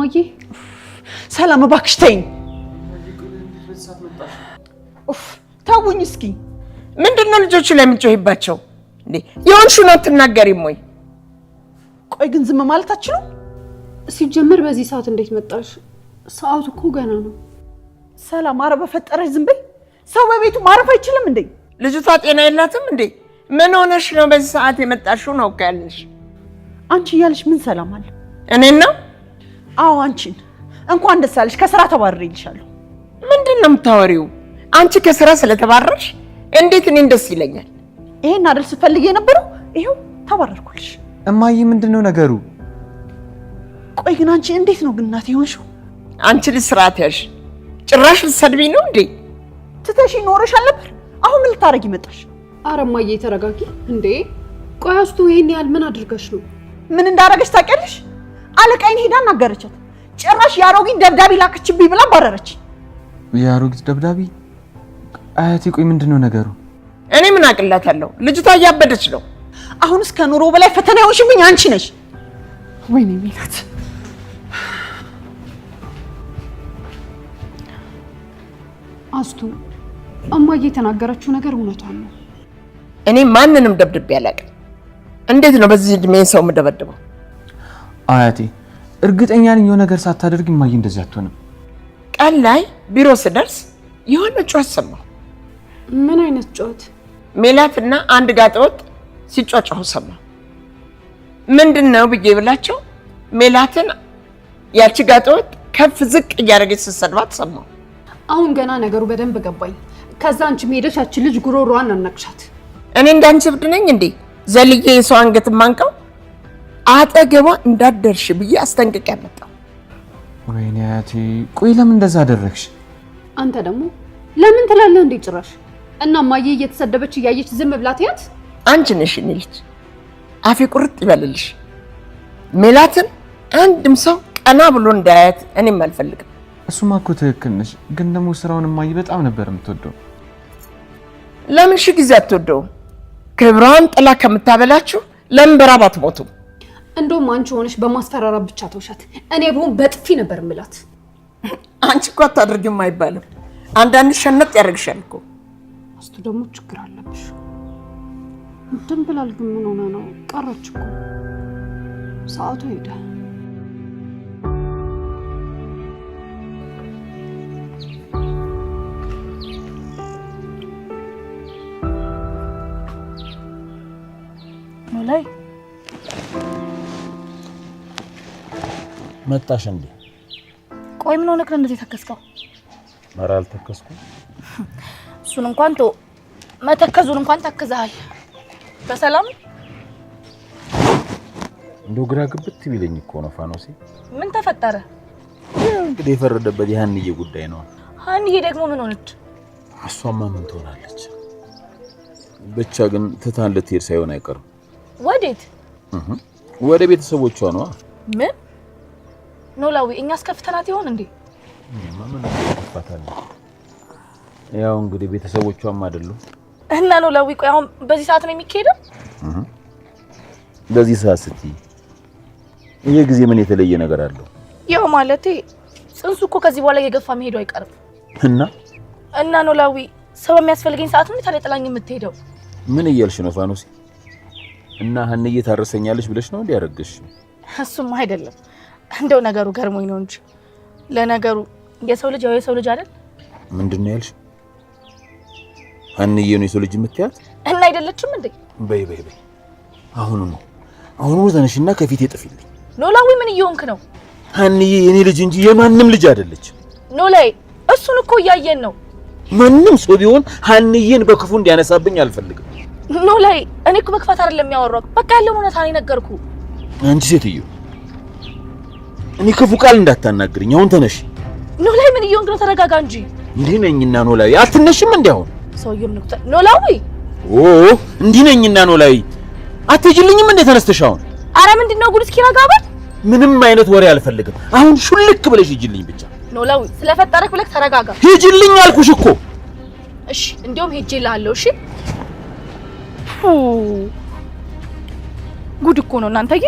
እማዬ ሰላም እባክሽ ተይኝ ተውኝ እስኪ ምንድነው ልጆቹ ላይ የምትጮሂባቸው እንዴ የሆንሽውን አትናገሪም ወይ ቆይ ግን ዝም ማለት አትችሉ ሲጀመር በዚህ ሰዓት እንዴት መጣሽ ሰዓቱ እኮ ገና ነው ሰላም ኧረ በፈጠረሽ ዝም በይ ሰው በቤቱ ማረፍ አይችልም እንዴ ልጅቷ ጤና የላትም እንዴ ምን ሆነሽ ነው በዚህ ሰዓት የመጣሽው ነው ያልሽ አንቺ እያልሽ ምን ሰላም አለ እኔን ነው አዎ አንቺን እንኳን ደስ አለሽ ከስራ ተባረሪልሻለሁ ምንድነው የምታወሪው አንቺ ከስራ ስለተባረርሽ እንዴት እኔን ደስ ይለኛል ይሄን አይደል ስትፈልጊ የነበረው ይሄው ተባረርኩልሽ እማዬ ምንድነው ነገሩ ቆይ ግን አንቺ እንዴት ነው ግን እናቴ ሆንሽው አንቺ ልስራት ያሽ ጭራሽ ልትሰድቢኝ ነው እንዴ ትተሽ ኖረሻል ነበር አሁን ምን ልታረጊ መጣሽ ኧረ እማዬ ተረጋጊ እንዴ ቆይ አስቱ ይሄን ያህል ምን አድርገሽ ነው ምን እንዳረገሽ ታውቂያለሽ አለቃይን ሄዳ አናገረቻት ጭራሽ ያሮጊት ደብዳቤ ላከችብኝ ብላ ባረረች ያሮጊት ደብዳቤ አያቴ ቆይ ምንድነው ነገሩ እኔ ምን አቅላታለሁ ልጅቷ እያበደች ነው አሁንስ ከኑሮ በላይ ፈተና ይሆንሽብኝ አንቺ ነሽ ወይኔ ሚላት አስቱ እማዬ የተናገረችው ነገር እውነቷን ነው እኔ ማንንም ደብድቤ አላውቅም እንዴት ነው በዚህ እድሜ ሰው የምደበድበው አያቴ እርግጠኛ ነኝ የሆነ ነገር ሳታደርግ እማዬ እንደዚህ አትሆንም ቀን ላይ ቢሮ ስደርስ የሆነ ጩኸት ሰማሁ ምን አይነት ጩኸት ሜላትና አንድ ጋጠወጥ ሲጫጫሁ ሰማሁ ምንድነው ብዬ ብላቸው ሜላትን ያቺ ጋጠወጥ ከፍ ዝቅ እያደረገች ስትሰድባት ሰማሁ አሁን ገና ነገሩ በደንብ ገባኝ ከዛ አንቺ ሄደሽ ያቺ ልጅ ጉሮሮዋን አናቅሻት እኔ እንዳንቺ እብድ ነኝ እንዴ ዘልዬ የሰው አንገት ማንቀው አጠገቧ እንዳትደርሽ ብዬ አስጠንቅቄ ያመጣው ወይኔ አያቴ ቆይ ለምን እንደዛ አደረግሽ አንተ ደግሞ ለምን ትላለህ እንዴ ጭራሽ እና እማዬ እየተሰደበች እያየች ዝም ብላ ትያት አንቺ ነሽ እኔ ልጅ አፌ ቁርጥ ይበልልሽ ሜላትን አንድም ሰው ቀና ብሎ እንዳያት እኔም አልፈልግም እሱማ እኮ ትክክል ነሽ ግን ደግሞ ስራውን እማዬ በጣም ነበር የምትወደው ለምን ሺ ጊዜ አትወደው ክብሯን ጥላ ከምታበላችሁ ለምን በራብ አትሞቱም እንደውም አንቺ ሆነሽ በማስፈራራት ብቻ ተውሻት እኔ ብሆን በጥፊ ነበር ምላት አንቺ እኮ አታድርጊም አይባልም አንዳንድ ሸነጥ ያደርግሻል እኮ አስቱ ደግሞ ችግር አለብሽ ድንብላል ግን ምን ሆነ ነው ቀረች እኮ ሰዓቱ ሄደ ኖላይ መጣሽ እንዴ ቆይ ምን ሆነክ ነው እንደዚህ ተከስከው ኧረ አልተከስኩም እሱን እንኳን ተው መተከዙን እንኳን ተከዛል በሰላም እንደው ግራ ግብት ቢለኝ እኮ ነው ፋኖሴ ምን ተፈጠረ እንግዲህ የፈረደበት ያንዬ ጉዳይ ነው አንዬ ደግሞ ምን ሆነች እሷማ ምን ትሆናለች ብቻ ግን ትታን ልትሄድ ሳይሆን አይቀርም ወዴት ወደ ቤተሰቦቿ ነው ምን ኖላዊ እኛስ ከፍተናት ይሆን እንዴ ማመን አጥፋታለ ያው እንግዲህ ቤተሰቦቿም አይደሉ እና ኖላዊ ቆይ አሁን በዚህ ሰዓት ነው የሚካሄደው በዚህ ሰዓት ስትይ ይሄ ጊዜ ምን የተለየ ነገር አለው ያው ማለቴ ጽንሱ እኮ ከዚህ በኋላ የገፋ መሄዱ አይቀርም እና ኖላዊ ሰው የሚያስፈልገኝ ሰዓት ነው ታለጥላኝ የምትሄደው ምን እያልሽ ነው ፋኖሲ እና ሀንዬ ታረሰኛለሽ ብለሽ ነው እንዴ ያረግሽ እሱም አይደለም እንደው ነገሩ ገርሞኝ ነው እንጂ ለነገሩ የሰው ልጅ ያው የሰው ልጅ አይደል ምንድነው ያልሽ ሀንዬ ነው የሰው ልጅ የምትያት እና አይደለችም እንዴ በይ አሁን ተነሽና ከፊቴ ጥፊልኝ ኖላዊ ምን እየሆንክ ነው ሀንዬ የኔ ልጅ እንጂ የማንም ልጅ አይደለች ኖላይ እሱን እኮ ያየን ነው ማንም ሰው ቢሆን ሀንዬን በክፉ እንዲያነሳብኝ አልፈልግም ኖላይ እኔ እኮ በክፋት አይደለም ያወራው በቃ ያለው እውነታ ነው ነገርኩ አንቺ ሴትዮ እኔ ክፉ ቃል እንዳታናግሪኝ አሁን ተነሽ ኖላይ ምን እየሆንክ ነው ተረጋጋ እንጂ እንዴ ነኝና ኖላይ አትነሽም እንዴ አሁን ሰውየው ምን ነው ኖላዊ እንዴ ነኝና ኖላይ አትጅልኝም እንዴ ተነስተሽ አሁን አረ ምንድነው ጉድ እስኪ ረጋበል ምንም አይነት ወሬ አልፈልግም አሁን ሹልክ ብለሽ ሂጂልኝ ብቻ ኖላዊ ስለፈጠረክ ብለክ ተረጋጋ ሂጂልኝ አልኩሽ እኮ እሺ እንዴውም ሄጄልሃለሁ እሺ ጉድ እኮ ነው እናንተዬ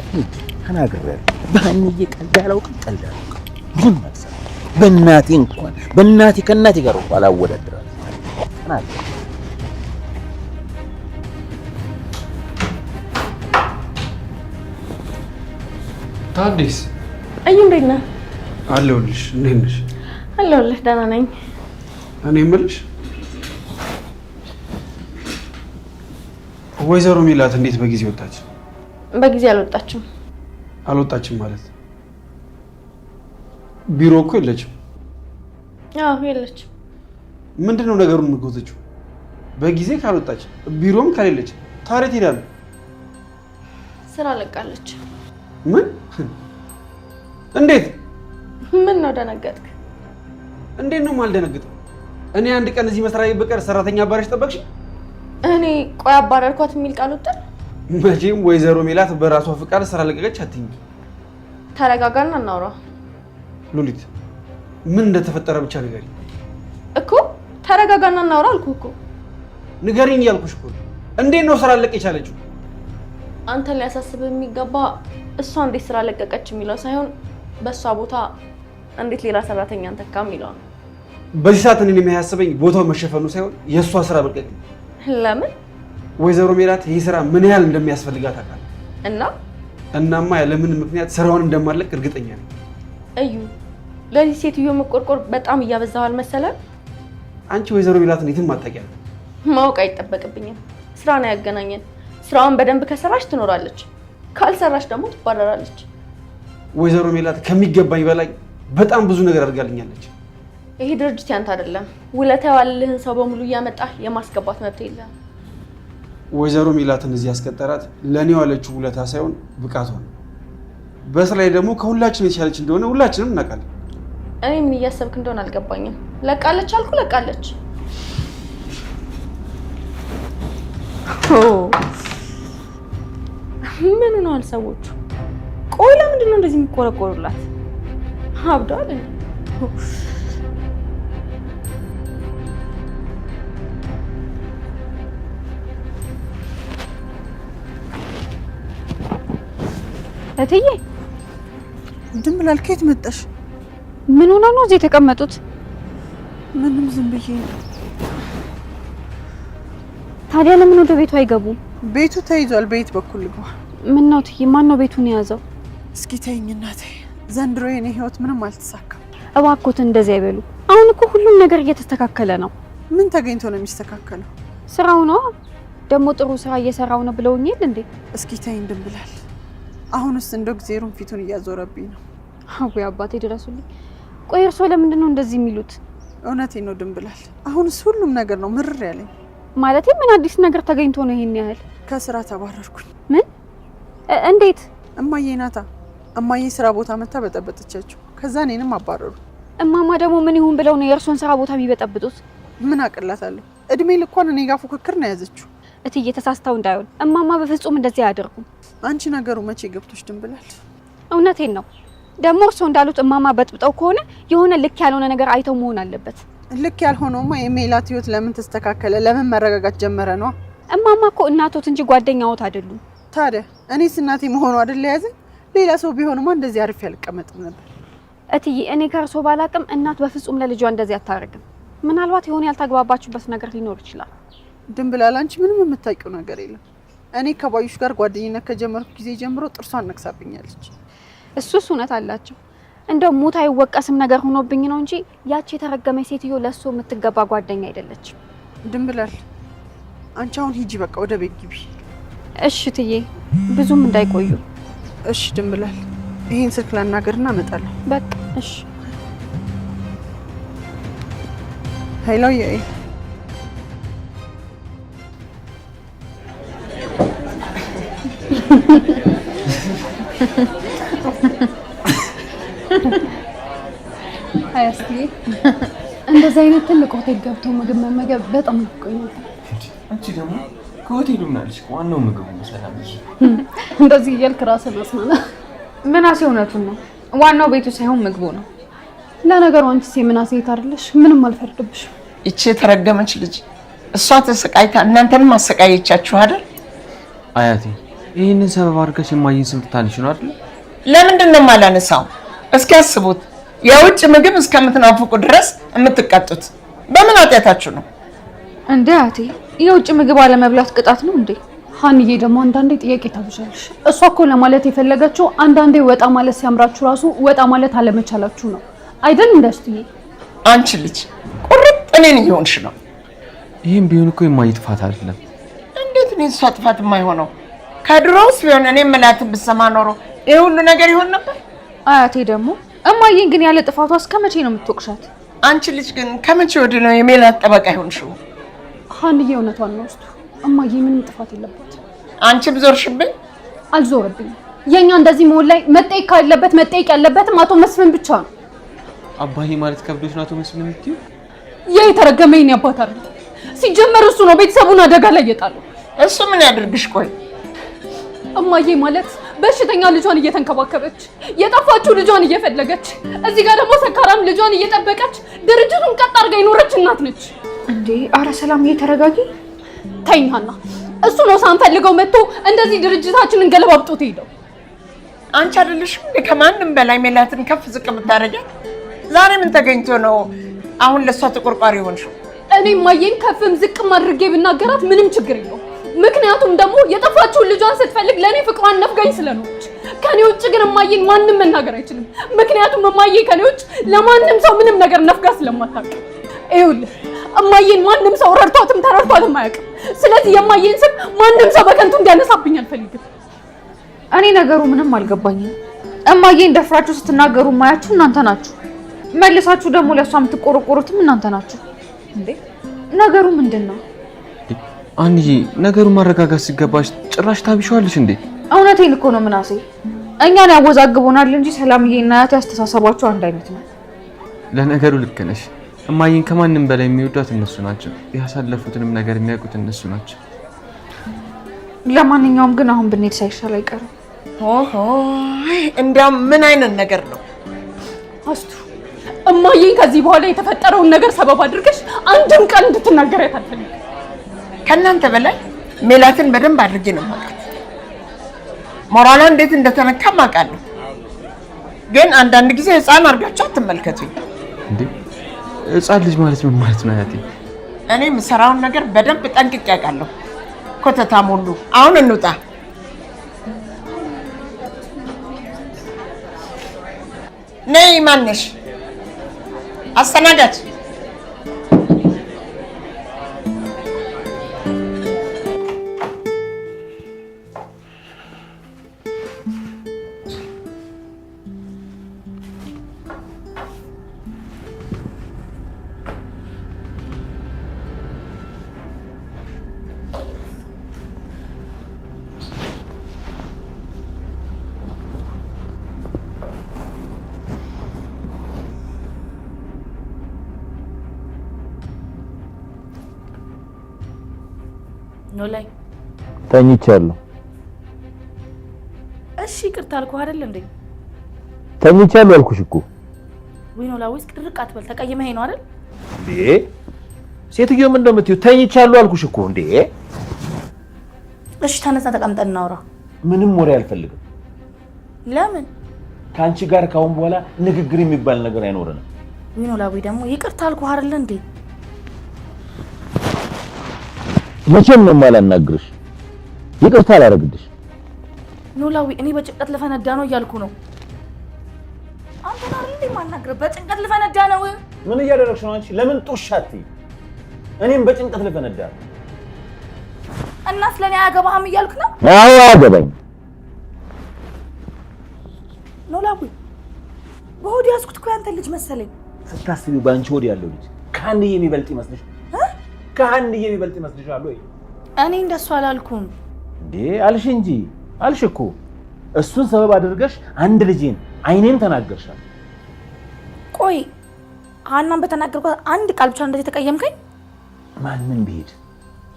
ተናግሬ በሀንዬ ቀልድ አላውቅም ምንም አልሰራም። በእናቴ እንኳን በእናቴ ከእናቴ ጋር እንኳን አላወዳድራለሁ። ታዲስ እዩ እንዴት ነህ? አለሁልሽ። እንዴት ነሽ? አለሁልህ። ደህና ነኝ። እኔ የምልሽ ወይዘሮ ሜላት እንዴት በጊዜ ወጣች? በጊዜ አልወጣችም። አልወጣችም ማለት ቢሮ እኮ የለችም። አዎ የለችም። ምንድነው ነገሩን የምትጎተችው? በጊዜ ካልወጣች ቢሮም ከሌለች ታዲያ ትሄዳለች? ስራ ለቃለች። ምን? እንዴት? ምን ነው ደነገጥክ? እንዴት ነው የማልደነግጠው? እኔ አንድ ቀን እዚህ መስሪያ ቤት በቀር ሰራተኛ አባረሽ ጠበቅሽ? እኔ ቆይ አባረርኳት የሚል ቃል ወጣል? መቼም ወይዘሮ ሜላት በራሷ ፍቃድ ስራ ለቀቀች አትይኝ። ተረጋጋና እናውራ። ሉሊት ምን እንደተፈጠረ ብቻ ንገሪኝ እኮ። ተረጋጋና እናውራ አልኩህ እኮ። ንገሪኝ እያልኩሽ እኮ። እንዴት ነው ስራ ለቀቅ የቻለችው? አንተን ሊያሳስብህ የሚገባ እሷ እንዴት ስራ ለቀቀች የሚለው ሳይሆን በእሷ ቦታ እንዴት ሌላ ሰራተኛን ተካ የሚለው ነው። በዚህ ሰዓት እኔን የሚያሳስበኝ ቦታው መሸፈኑ ሳይሆን የእሷ ስራ መልቀቅ ነው። ለምን? ወይዘሮ ሜላት ይህ ስራ ምን ያህል እንደሚያስፈልጋት አውቃለሁ። እናማ ያለምን ምክንያት ስራውን እንደማለቅ እርግጠኛ ነኝ። እዩ ለዚህ ሴትዮ መቆርቆር በጣም እያበዛው አልመሰለም? አንቺ ወይዘሮ ሜላትን የትም አታውቂያለሽ። ማወቅ አይጠበቅብኝም። ስራ ነው ያገናኘን። ስራውን በደንብ ከሰራች ትኖራለች፣ ካልሰራች ደግሞ ትባረራለች። ወይዘሮ ሜላት ከሚገባኝ በላይ በጣም ብዙ ነገር አድርጋልኛለች። ይሄ ድርጅት ያንተ አይደለም። ውለታ የዋለልህን ሰው በሙሉ እያመጣህ የማስገባት መብት የለህም። ወይዘሮ ሜላትን እዚህ ያስቀጠራት ለእኔ ዋለችው ውለታ ሳይሆን ብቃቷ ነው። በስራ ላይ ደግሞ ከሁላችን የተሻለች እንደሆነ ሁላችንም እናውቃለን። እኔ ምን እያሰብክ እንደሆነ አልገባኝም። ለቃለች አልኩ፣ ለቃለች። ምን ሆነዋል ሰዎቹ? ቆይ ለምንድን ነው እንደዚህ የሚቆረቆሩላት? አብዷል። እትዬ ድንብላል ከየት መጣሽ? ምን ሆነ ነው እዚህ የተቀመጡት? ምንም ዝም ብዬ ነው። ታዲያ ለምን ወደ ቤቱ አይገቡም? ቤቱ ተይዟል። በየት በኩል ልግባ? ምን ነው እትዬ፣ ማን ነው ቤቱን የያዘው? እስኪ ተይኝ እናቴ። ዘንድሮ የኔ ህይወት ምንም አልተሳካም። እባክዎት እንደዚህ አይበሉ። አሁን እኮ ሁሉም ነገር እየተስተካከለ ነው። ምን ተገኝቶ ነው የሚስተካከለው? ስራው ነው ደግሞ። ጥሩ ስራ እየሰራው ነው ብለውኛል እንዴ? እስኪ ተይኝ ድንብላል። አሁንስ እንደው እግዚአብሔርን ፊቱን እያዞረብኝ ነው። አውይ አባቴ ድረሱልኝ። ቆይ እርሶ ለምንድን ነው እንደዚህ የሚሉት? እውነቴን ነው ድንብላል። አሁንስ ሁሉም ነገር ነው ምርር ያለኝ። ማለቴ ምን አዲስ ነገር ተገኝቶ ነው ይሄን ያህል? ከስራ ተባረርኩኝ። ምን? እንዴት? እማዬ ናታ። እማዬ ስራ ቦታ መታ በጠበጠቻቸው። ከዛ እኔንም አባረሩ። እማማ ደግሞ ምን ይሁን ብለው ነው የእርሶን ስራ ቦታ የሚበጠብጡት? ምን አቅላታለሁ? እድሜ ልኳን እኔ ጋር ፉክክር ነው ያዘችው። እትዬ ተሳስተው እንዳይሆን። እማማ በፍጹም እንደዚህ አያደርጉም። አንቺ ነገሩ መቼ ገብቶሽ ድንብላል? እውነቴን ነው። ደግሞ እርሶ እንዳሉት እማማ በጥብጠው ከሆነ የሆነ ልክ ያልሆነ ነገር አይተው መሆን አለበት። ልክ ያልሆነውማ የሜላት ህይወት ለምን ተስተካከለ? ለምን መረጋጋት ጀመረ ነው? እማማ እኮ እናቶት እንጂ ጓደኛዎት አይደሉም። ታዲያ እኔስ እናቴ መሆኑ አይደል ያዘኝ? ሌላ ሰው ቢሆንማ እንደዚህ አርፌ አልቀመጥም ነበር። እትዬ እኔ ከእርሶ ባላቅም እናት በፍጹም ለልጇ እንደዚህ አታደርግም። ምናልባት የሆነ ያልተግባባችሁበት ነገር ሊኖር ይችላል። ድንብላል አንቺ ምንም የምታውቂው ነገር የለም። እኔ ከባዩሽ ጋር ጓደኝነት ከጀመርኩ ጊዜ ጀምሮ ጥርሷን ነክሳብኛለች። እሱስ እውነት አላቸው። እንደው ሙት አይወቀስም ነገር ሆኖብኝ ነው እንጂ ያቺ የተረገመች ሴትዮ ለሱ የምትገባ ጓደኛ አይደለችም። ድንብላል አንቺ አሁን ሂጂ፣ በቃ ወደ ቤት ግቢ። እሺ እትዬ፣ ብዙም እንዳይቆዩ። እሺ ድንብላል፣ ይሄን ስልክ ላናገርና እመጣለሁ። በቃ እሺ። ሄሎ የኤ አያስቲ እንደዚህ አይነት ትልቅ ሆቴል ገብቶ ምግብ መመገብ በጣም ናፍቆኛል። አንቺ ደግሞ ከሆቴሉ ምናልሽ ዋናው ምግቡ ሰላም ይሄ እንደዚህ እያልክ ራስህን አስማና። ምናሴ እውነቱን ነው። ዋናው ቤቱ ሳይሆን ምግቡ ነው። ለነገሩ አንቺስ የምናሴ የት አይደለሽ? ምንም አልፈርድብሽ። ይቺ የተረገመች ልጅ እሷ ተሰቃይታ እናንተንም አሰቃየቻችሁ አይደል? አያቴ ይህንን ሰበብ አድርገሽ የማየን ስም ትታንሽ ነው አይደል? ለምንድን ነው የማላነሳው? እስኪ አስቡት። የውጭ ምግብ እስከምትናፍቁ ድረስ የምትቀጡት በምን ኃጢአታችሁ ነው እንዴ? አያቴ የውጭ ምግብ አለመብላት ቅጣት ነው እንዴ? ሀንዬ ደግሞ አንዳንዴ ጥያቄ ታብዣለሽ። እሷ እኮ ለማለት የፈለገችው አንዳንዴ ወጣ ማለት ሲያምራችሁ ራሱ ወጣ ማለት አለመቻላችሁ ነው አይደል? እንደስትዬ አንቺ ልጅ ቁርጥ እኔን እየሆንሽ ነው። ይሄም ቢሆን እኮ የማየ ጥፋት አይደለም። እንዴት ነው እሷ ጥፋት የማይሆነው? ከድሮውስ ቢሆን እኔ የምላትን ብትሰማ ኖሮ ይሄ ሁሉ ነገር ይሆን ነበር? አያቴ ደግሞ እማዬን ግን ያለ ጥፋቷ እስከ መቼ ነው የምትወቅሻት? አንቺ ልጅ ግን ከመቼ ወዲህ ነው የሜላት ጠበቃ ይሆንሽው? ሀንዬ እውነቷን ነው። እስቱ እማዬ ምንም ጥፋት የለባት። አንቺም ዞርሽብኝ። አልዞርብኝም። የኛ እንደዚህ መሆን ላይ መጠየቅ ካለበት መጠየቅ ያለበትም አቶ መስፍን ብቻ ነው። አባዬ ማለት ከብዶሽ ነው አቶ መስፍን የምትይው? ያ የተረገመ የኔ አባት አይደል? ሲጀመር እሱ ነው ቤተሰቡን አደጋ ላይ የጣለው። እሱ ምን ያድርግሽ? ቆይ እማዬ ማለት በሽተኛ ልጇን እየተንከባከበች የጠፋችው ልጇን እየፈለገች እዚህ ጋር ደግሞ ሰካራም ልጇን እየጠበቀች ድርጅቱን ቀጥ አድርጋ የኖረች እናት ነች። እንዴ አረ ሰላም እየተረጋጊ ተይኝ ሀና። እሱ ነው ሳንፈልገው መጥቶ እንደዚህ ድርጅታችንን ገለባብጦት ሄደው። አንቺ አይደለሽም ከማንም በላይ ሜላትን ከፍ ዝቅ የምታደርጊያት? ዛሬ ምን ተገኝቶ ነው አሁን ለሷ ተቆርቋሪ ሆንሽው? እኔ እማዬን ከፍም ዝቅም አድርጌ ብናገራት ምንም ችግር የለውም። ምክንያቱም ደግሞ የጠፋችውን ልጇን ስትፈልግ ለኔ ፍቅሯን ነፍጋኝ ስለኖረች። ከኔ ውጭ ግን እማዬን ማንም መናገር አይችልም። ምክንያቱም እማዬ ከኔ ውጭ ለማንም ሰው ምንም ነገር ነፍጋ ስለማታውቅ። ይኸውልህ እማዬን ማንም ሰው ረድቷትም ተረድቷትም አያውቅም። ስለዚህ የእማዬን ስም ማንም ሰው በከንቱ እንዲያነሳብኝ አልፈልግም። እኔ ነገሩ ምንም አልገባኝም። እማዬን ደፍራችሁ ስትናገሩ ማያችሁ እናንተ ናችሁ። መልሳችሁ ደግሞ ለሷ የምትቆረቆሩትም እናንተ ናችሁ። እንዴ ነገሩ ምንድነው? አንዬ ነገሩ ማረጋጋት ሲገባሽ ጭራሽ ታብሻለሽ እንዴ? እውነቴን እኮ ነው ምናሴ። እኛን ያወዛግቦናል እንጂ ሰላምዬና አያቴ አስተሳሰባቸው አንድ አይነት ነው። ለነገሩ ልክ ነሽ። እማዬን ከማንም በላይ የሚወዷት እነሱ ናቸው። ያሳለፉትንም ነገር የሚያውቁት እነሱ ናቸው። ለማንኛውም ግን አሁን ብንሄድ ሳይሻል አይቀርም። ኦሆ እንደው ምን አይነት ነገር ነው? አስቱ እማዬን ከዚህ በኋላ የተፈጠረውን ነገር ሰበብ አድርገሽ አንድም ቀን እንድትናገሪያት አልፈልግም። ከእናንተ በላይ ሜላትን በደንብ አድርጌ ነው የማውቃት። ሞራሏ እንዴት እንደተነካ አውቃለሁ። ግን አንዳንድ ጊዜ ህፃን አድርጋችሁ አትመልከቱኝ። እንዴ ህፃን ልጅ ማለት ምን ማለት ነው አያቴ? እኔ የምሰራውን ነገር በደንብ ጠንቅቄ አውቃለሁ። ኮተታም ሁሉ አሁን እንውጣ። ነይ ማነሽ? አስተናጋጅ ኖላይ ተኝቻለሁ። እሺ ይቅርታ አልኩህ አይደል እንዴ? ተኝቻለሁ አልኩሽ እኮ። ወይ ኖላ ወይስ ድርቅ አትበል። ተቀየመኸኝ ነው አይደል እንዴ? ሴትዮ ምን እንደምትይው ተኝቻለሁ አልኩሽ እኮ እንዴ። እሺ ተነሳ፣ ተቀምጠን እናውራ። ምንም ወሬ አልፈልግም። ለምን? ከአንቺ ጋር ካሁን በኋላ ንግግር የሚባል ነገር አይኖርንም። ወይ ኖላ ወይ ደግሞ ይቅርታ አልኩህ አይደል እንዴ? መቼም ነው የማላናግርሽ። ይቅርታ አላደርግልሽ። ኖላዊ እኔ በጭንቀት ልፈነዳ ነው እያልኩ ነው። አንተ ነው እንዴ ማናግረው? በጭንቀት ልፈነዳ ነው። ምን እያደረግሽ ነው አንቺ? ለምን ጦሻቲ? እኔም በጭንቀት ልፈነዳ ነው። እና ስለኔ አያገባህም እያልክ ነው? አዎ አያገባኝ። ኖላዊ በሆድ ያዝኩት እኮ ያንተ ልጅ መሰለኝ። ስታስቢው በአንቺ ሆድ ያለው ልጅ ከአንድዬ የሚበልጥ ይመስልሻል? ከአንድዬ የሚበልጥ ይመስልሻል ወይ? እኔ እንደሱ አላልኩም እንዴ። አልሽ እንጂ አልሽ እኮ። እሱን ሰበብ አድርገሽ አንድ ልጅን አይኔን ተናገርሻል። ቆይ ሀናን በተናገርኳት አንድ ቃል ብቻ እንደዚህ ተቀየምከኝ? ማንም ቢሄድ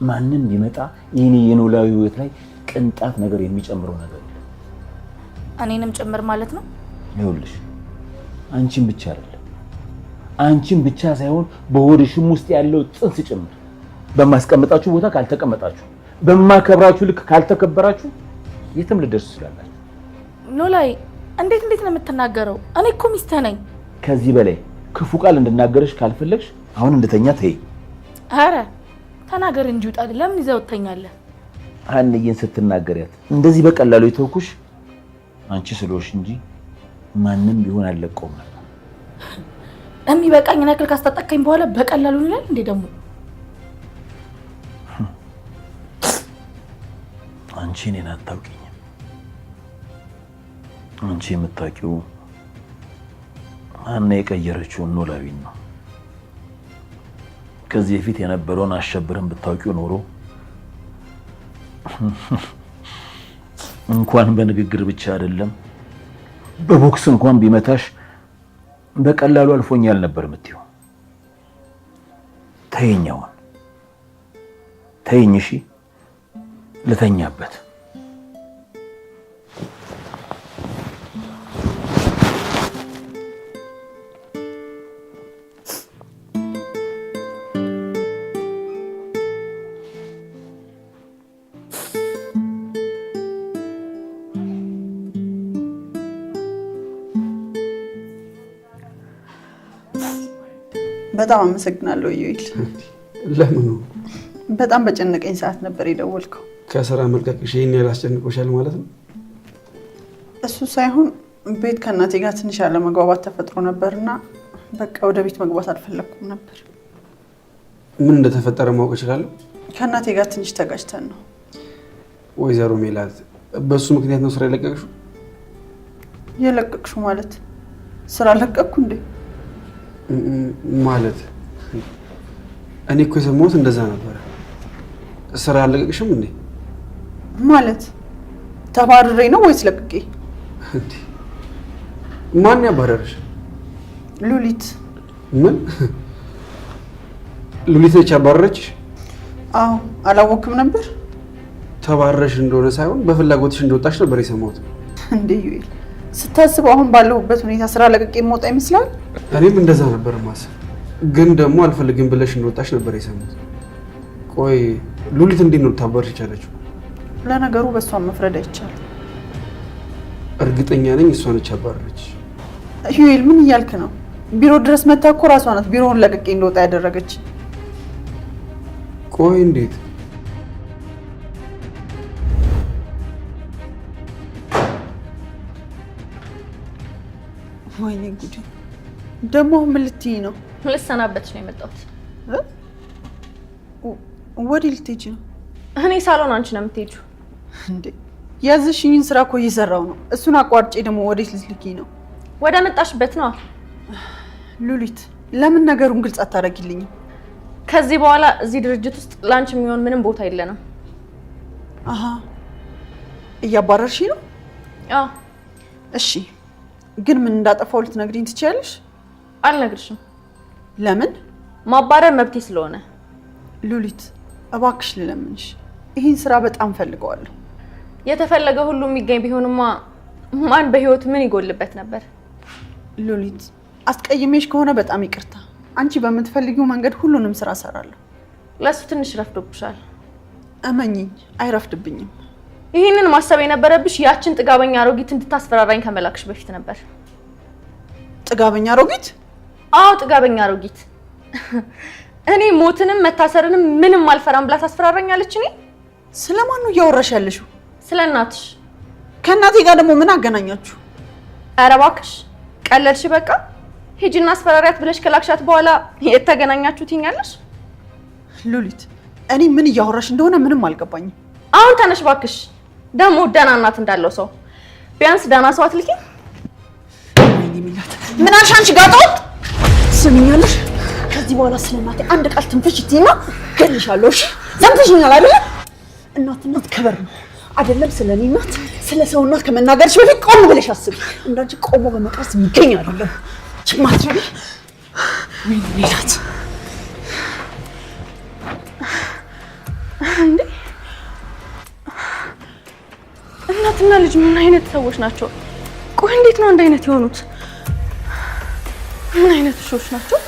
ማንም ቢመጣ የኔ የኖላዊ ህይወት ላይ ቅንጣት ነገር የሚጨምረው ነገር የለም። እኔንም ጭምር ማለት ነው? ይኸውልሽ አንቺን ብቻ አይደለም፣ አንቺን ብቻ ሳይሆን በሆድሽም ውስጥ ያለው ጽንስ ጭምር በማስቀመጣችሁ ቦታ ካልተቀመጣችሁ፣ በማከብራችሁ ልክ ካልተከበራችሁ የትም ልደርሱ ትችላላችሁ። ኖላይ እንዴት ነው የምትናገረው? እኔ እኮ ሚስትህ ነኝ። ከዚህ በላይ ክፉ ቃል እንድናገርሽ ካልፈለግሽ አሁን እንድተኛ ተይ። አረ ተናገር እንጂ ውጣል። ለምን ይዘው ትተኛለህ? ሀንዬን ስትናገሪያት እንደዚህ በቀላሉ የተውኩሽ አንቺ ስለሆንሽ እንጂ ማንም ቢሆን አልለቀውም ነበር። የሚበቃኝ ነገር ካስታጠቀኝ በኋላ በቀላሉ ይላል እንዴ ደግሞ? አንቺ እኔን አታውቂኝም። አንቺ የምታውቂው ሀና የቀየረችውን ኖላዊን ነው። ከዚህ በፊት የነበረውን አሸብርን ብታውቂው ኖሮ እንኳን በንግግር ብቻ አይደለም በቦክስ እንኳን ቢመታሽ በቀላሉ አልፎኛል ነበር የምትይው። ተይኛውን ተይኝ እሺ፣ ልተኛበት። በጣም አመሰግናለሁ ዩኤል። ለምን ነው? በጣም በጨነቀኝ ሰዓት ነበር የደወልከው። ከስራ መልቀቅሽ ይሄን ያህል አስጨንቆሻል ማለት ነው? እሱ ሳይሆን ቤት ከእናቴ ጋር ትንሽ ያለመግባባት ተፈጥሮ ነበርና በቃ ወደ ቤት መግባት አልፈለኩም ነበር። ምን እንደተፈጠረ ማወቅ እችላለሁ? ከእናቴ ጋር ትንሽ ተጋጭተን ነው። ወይዘሮ ሜላት በሱ ምክንያት ነው ስራ የለቀቅሽው? የለቀቅሽው ማለት ስራ ለቀቅኩ እንዴ? ማለት እኔ እኮ የሰማሁት እንደዛ ነበር። ስራ አለቀቅሽም እንዴ? ማለት ተባረሬ ነው ወይስ ለቅቄ? ማን ያባረረሽ? ሉሊት። ምን? ሉሊት ነች ያባረረችሽ? አዎ። አላወቅም ነበር? ተባረረሽ እንደሆነ ሳይሆን በፍላጎትሽ እንደወጣሽ ነበር የሰማሁት። እንዴ ዩኤል፣ ስታስበው አሁን ባለሁበት ሁኔታ ስራ ለቅቄ የምወጣ ይመስላል? እኔም እንደዛ ነበር ማሰብ፣ ግን ደግሞ አልፈልግም ብለሽ እንደወጣሽ ነበር የሰማሁት። ቆይ ሉሊት እንዴት ነው ልታባርሽ የቻለችው? ለነገሩ በእሷን መፍረድ አይቻልም። እርግጠኛ ነኝ እሷ ነች ያባረረች። ዩኤል ምን እያልክ ነው? ቢሮ ድረስ መታ እኮ ራሷ ናት ቢሮውን ለቅቄ እንደወጣ ያደረገች። ቆይ እንዴት? ወይኔ ጉዴ! ደግሞ ምን ልትይ ነው? ልሰናበትሽ ነው የመጣሁት። ወዴት ልትሄጂ ነው? እኔ ሳሎን፣ አንቺ ነው የምትሄጂው። እንዴ ያዘሽኝን ስራ እኮ እየሰራው ነው። እሱን አቋርጬ ደግሞ ወዴት ልትልኪኝ ነው? ወደ መጣሽበት ነው። ሉሊት ለምን ነገሩን ግልጽ አታደርጊልኝም? ከዚህ በኋላ እዚህ ድርጅት ውስጥ ላንቺ የሚሆን ምንም ቦታ የለንም። አሃ እያባረርሽ ነው? አዎ። እሺ ግን ምን እንዳጠፋው ልትነግሪኝ ትችያለሽ? አልነግርሽም። ለምን? ማባረር መብቴ ስለሆነ። ሉሊት እባክሽ ልለምንሽ፣ ይህን ስራ በጣም ፈልገዋለሁ። የተፈለገ ሁሉ የሚገኝ ቢሆንማ ማን በህይወት ምን ይጎልበት ነበር? ሉሊት አስቀይሜሽ ከሆነ በጣም ይቅርታ። አንቺ በምትፈልጊው መንገድ ሁሉንም ስራ እሰራለሁ። ለሱ ትንሽ ረፍዶብሻል። እመኚኝ፣ አይረፍድብኝም። ይህንን ማሰብ የነበረብሽ ያችን ጥጋበኛ አሮጊት እንድታስፈራራኝ ከመላክሽ በፊት ነበር። ጥጋበኛ አሮጊት? አዎ ጥጋበኛ አሮጊት። እኔ ሞትንም መታሰርንም ምንም አልፈራም ብላ ታስፈራራኛለች። እኔ ስለማን ነው እያወራሽ ያለሽው? ስለ እናትሽ። ከእናቴ ጋር ደግሞ ምን አገናኛችሁ? ኧረ እባክሽ ቀለድሽ። በቃ ሂጂና አስፈራሪያት ብለሽ ከላክሻት በኋላ የተገናኛችሁ ትይኛለሽ? ሉሊት እኔ ምን እያወራሽ እንደሆነ ምንም አልገባኝም። አሁን ተነሽ እባክሽ። ደግሞ ደህና እናት እንዳለው ሰው ቢያንስ ደህና ሰው አትልኪ። ምን አልሽ አንቺ ጋጦት? ስሚኛለሽ፣ ከዚህ በኋላ ስለ እናቴ አንድ ቃል ትንፍሽ ይቲና ገልሻለሁ። እሺ ሰምተሽኛል አይደል? እናት ከበር ነው አይደለም? ስለ እኔ እናት ስለ ሰው እናት ከመናገርሽ በፊት ቆም ብለሽ አስቢ። እንዳንቺ ቆሞ በመቅረስ የሚገኝ አይደለም። ችማትረቢ ምን ይላል እንዴ? እናትና ልጅ ምን አይነት ሰዎች ናቸው? ቆይ እንዴት ነው አንድ አይነት የሆኑት? ምን አይነት ሰዎች ናቸው?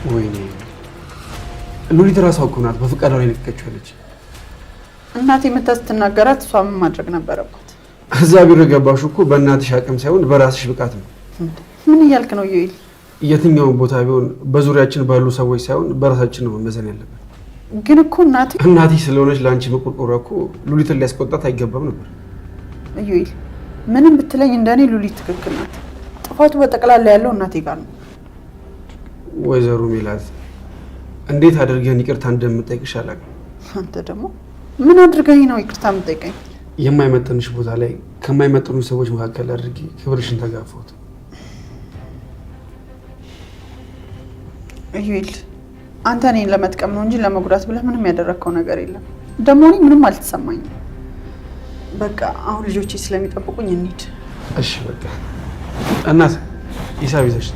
ወይኔ ሉሊት ራሷ እኮ ናት በፍቃዷ ላይ ልትከቻለች። እናቴ መታስተናገራት እሷ ምን ማድረግ ነበረባት? እዛ ቢሮ ገባሽ እኮ በእናትሽ አቅም ሳይሆን በራስሽ ብቃት ነው። ምን እያልክ ነው ዮኤል? የትኛውን ቦታ ቢሆን በዙሪያችን ባሉ ሰዎች ሳይሆን በራሳችን ነው መመዘን ያለብን። ግን እኮ እናትሽ ስለሆነች ለአንቺ መቆርቆሯ እኮ ሉሊትን ሊያስቆጣት አይገባም ነበር። ዮኤል ምንም ብትለኝ እንደኔ ሉሊት ትክክል ናት። ጥፋቱ በጠቅላላ ያለው እናቴ ጋር ነው። ወይዘሮ ሜላት እንዴት አድርገን ይቅርታ እንደምጠይቅሽ አላውቅም። አንተ ደግሞ ምን አድርገኝ ነው ይቅርታ የምጠይቀኝ? የማይመጥንሽ ቦታ ላይ ከማይመጥኑ ሰዎች መካከል አድርጊ ክብርሽን ተጋፋሁት። ዮኤል አንተ እኔን ለመጥቀም ነው እንጂ ለመጉዳት ብለህ ምንም ያደረግከው ነገር የለም። ደግሞ እኔ ምንም አልተሰማኝም። በቃ አሁን ልጆቼ ስለሚጠብቁኝ እንሂድ። እሺ በቃ እናት ሂሳብ ይዘሽ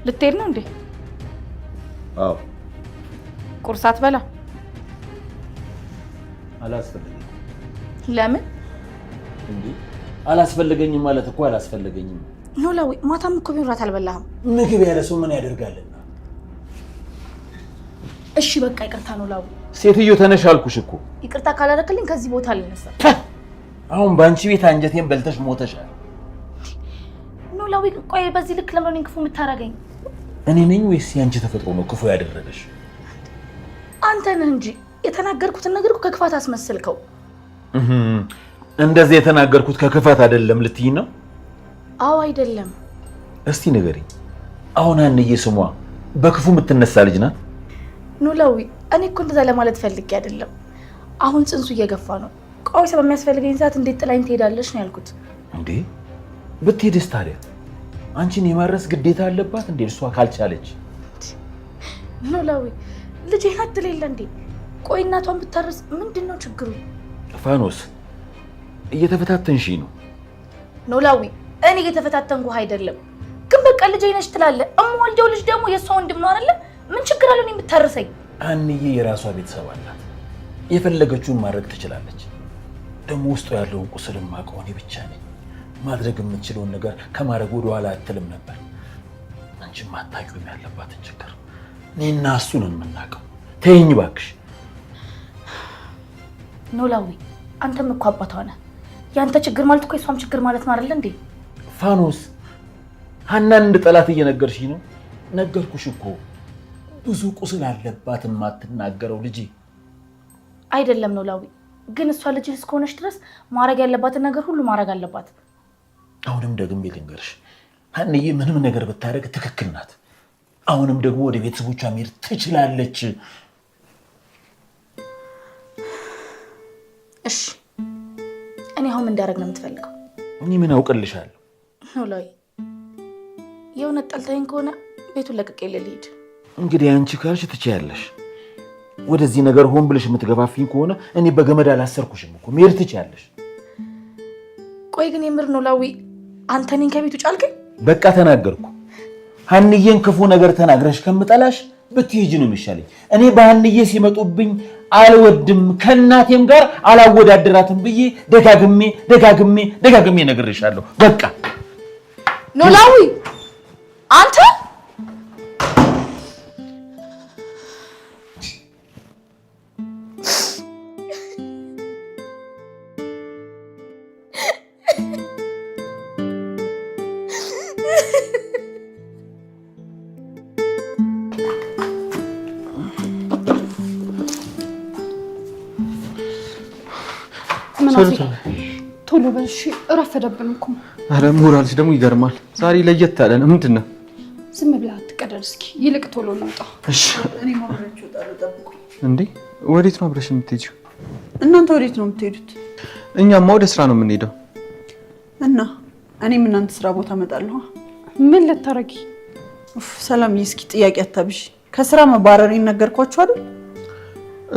ልትሄድ ነው እንዴ? አዎ። ቁርስ አትበላ? አላስፈልገኝም። ለምን? እንዴ አላስፈልገኝም ማለት እኮ አላስፈልገኝም። ኖላዊ ማታም እኮ ቢኖራት አልበላህም። ምግብ ያለ ሰው ምን ያደርጋልና? እሺ በቃ ይቅርታ ኖላዊ። ሴትዮ ተነሽ አልኩሽ እኮ። ይቅርታ ካላደረክልኝ ከዚህ ቦታ ልነሳ። አሁን ባንቺ ቤት አንጀቴን በልተሽ ሞተሻል። ኖላዊ ቆይ በዚህ ልክ ለምን ክፉ የምታረገኝ? እኔ ነኝ ወይስ ያንቺ ተፈጥሮ ነው ክፉ ያደረገሽ? አንተ ነህ እንጂ የተናገርኩትን ነገር እኮ ከክፋት አስመስልከው። እንደዚህ የተናገርኩት ከክፋት አይደለም ልትይ ነው? አዎ አይደለም። እስቲ ንገሪኝ። አሁን አንዬ ስሟ በክፉ የምትነሳ ልጅ ናት? ኖላዊ እኔ እኮ እንደዛ ለማለት ፈልጌ አይደለም። አሁን ጽንሱ እየገፋ ነው። ቆይ በሚያስፈልገኝ ሰዓት እንዴት ጥላኝ ትሄዳለሽ ነው ያልኩት። እንዴ ብትሄድስ ታዲያ አንቺን የማረስ ግዴታ አለባት እንዴ እሷ ካልቻለች? ኖላዊ ልጄ ናት ለሌለ እንዴ? ቆይ እናቷን ብታረስ ምንድነው ችግሩ? ፋኖስ እየተፈታተንሽ ነው። ኖላዊ እኔ እየተፈታተንኩ አይደለም፣ ግን በቃ ልጄ ነሽ ትላለህ። እምወልደው ልጅ ደግሞ የሷ ወንድም ነው አይደለ? ምን ችግር አለው እኔ የምታርሰኝ? አንዬ የራሷ ቤተሰብ አላት። የፈለገችውን ማድረግ ትችላለች። ደግሞ ውስጡ ያለውን ቁስል ማውቀው እኔ ብቻ ነኝ። ማድረግ የምትችለውን ነገር ከማድረግ ወደ ኋላ አትልም ነበር። አንቺም አታውቂውም ያለባትን ችግር። እኔና እሱ ነን የምናውቀው። ተይኝ እባክሽ። ኖላዊ አንተም እኮ አባቷ ነህ። ያንተ ችግር ማለት እኮ የሷም ችግር ማለት ነው አይደል እንዴ? ፋኖስ ሀናን እንደ ጠላት እየነገርሽኝ ነው? ነገርኩሽ እኮ ብዙ ቁስል አለባት የማትናገረው ልጅ አይደለም ኖላዊ። ግን እሷ ልጅ እስከሆነች ድረስ ማድረግ ያለባትን ነገር ሁሉ ማድረግ አለባት። አሁንም ደግሜ ልንገርሽ፣ ሀንዬ ምንም ነገር ብታደርግ ትክክል ናት። አሁንም ደግሞ ወደ ቤተሰቦቿ መሄድ ትችላለች። እሺ እኔ አሁን ምን እንዳደርግ ነው የምትፈልገው? እኔ ምን አውቅልሻለሁ? ኖላዊ የእውነት ጠልተኸኝ ከሆነ ቤቱን ለቅቄ ልሂድ። እንግዲህ አንቺ ካልሽ ትችያለሽ። ወደዚህ ነገር ሆን ብለሽ የምትገፋፊኝ ከሆነ እኔ በገመድ አላሰርኩሽም እኮ መሄድ ትችያለሽ። ቆይ ግን የምር ኖላዊ አንተ እኔን ከቤቱ ጫልከኝ? በቃ ተናገርኩ። ሀንዬን ክፉ ነገር ተናግረሽ ከምጠላሽ ብትሄጂ ነው የሚሻለኝ። እኔ በሀንዬ ሲመጡብኝ አልወድም፣ ከእናቴም ጋር አላወዳደራትም ብዬ ደጋግሜ ነግሬሻለሁ። በቃ ኖላዊ አንተ ቶሎ በል እሺ፣ እረፈደብን እኮ። አረ ሞራልሽ ደግሞ ይገርማል። ዛሬ ለየት ያለ ነው። ምንድን ነው? ዝም ብለህ አትቀደል እስኪ። ይልቅ ቶሎ እንውጣ። እሺ። እኔ ማብራችሁ ወጣለሁ፣ ጠብቁኝ። እንዴ ወዴት ነው አብረሽ የምትሄጂው? እናንተ ወዴት ነው የምትሄዱት? እኛማ ወደ ስራ ነው የምንሄደው። እና እኔም እናንተ ስራ ቦታ እመጣለሁ። ምን ልታረጊ? ሰላምዬ እስኪ ጥያቄ አታብዢ። ከስራ መባረሬን ነገርኳችሁ አይደል?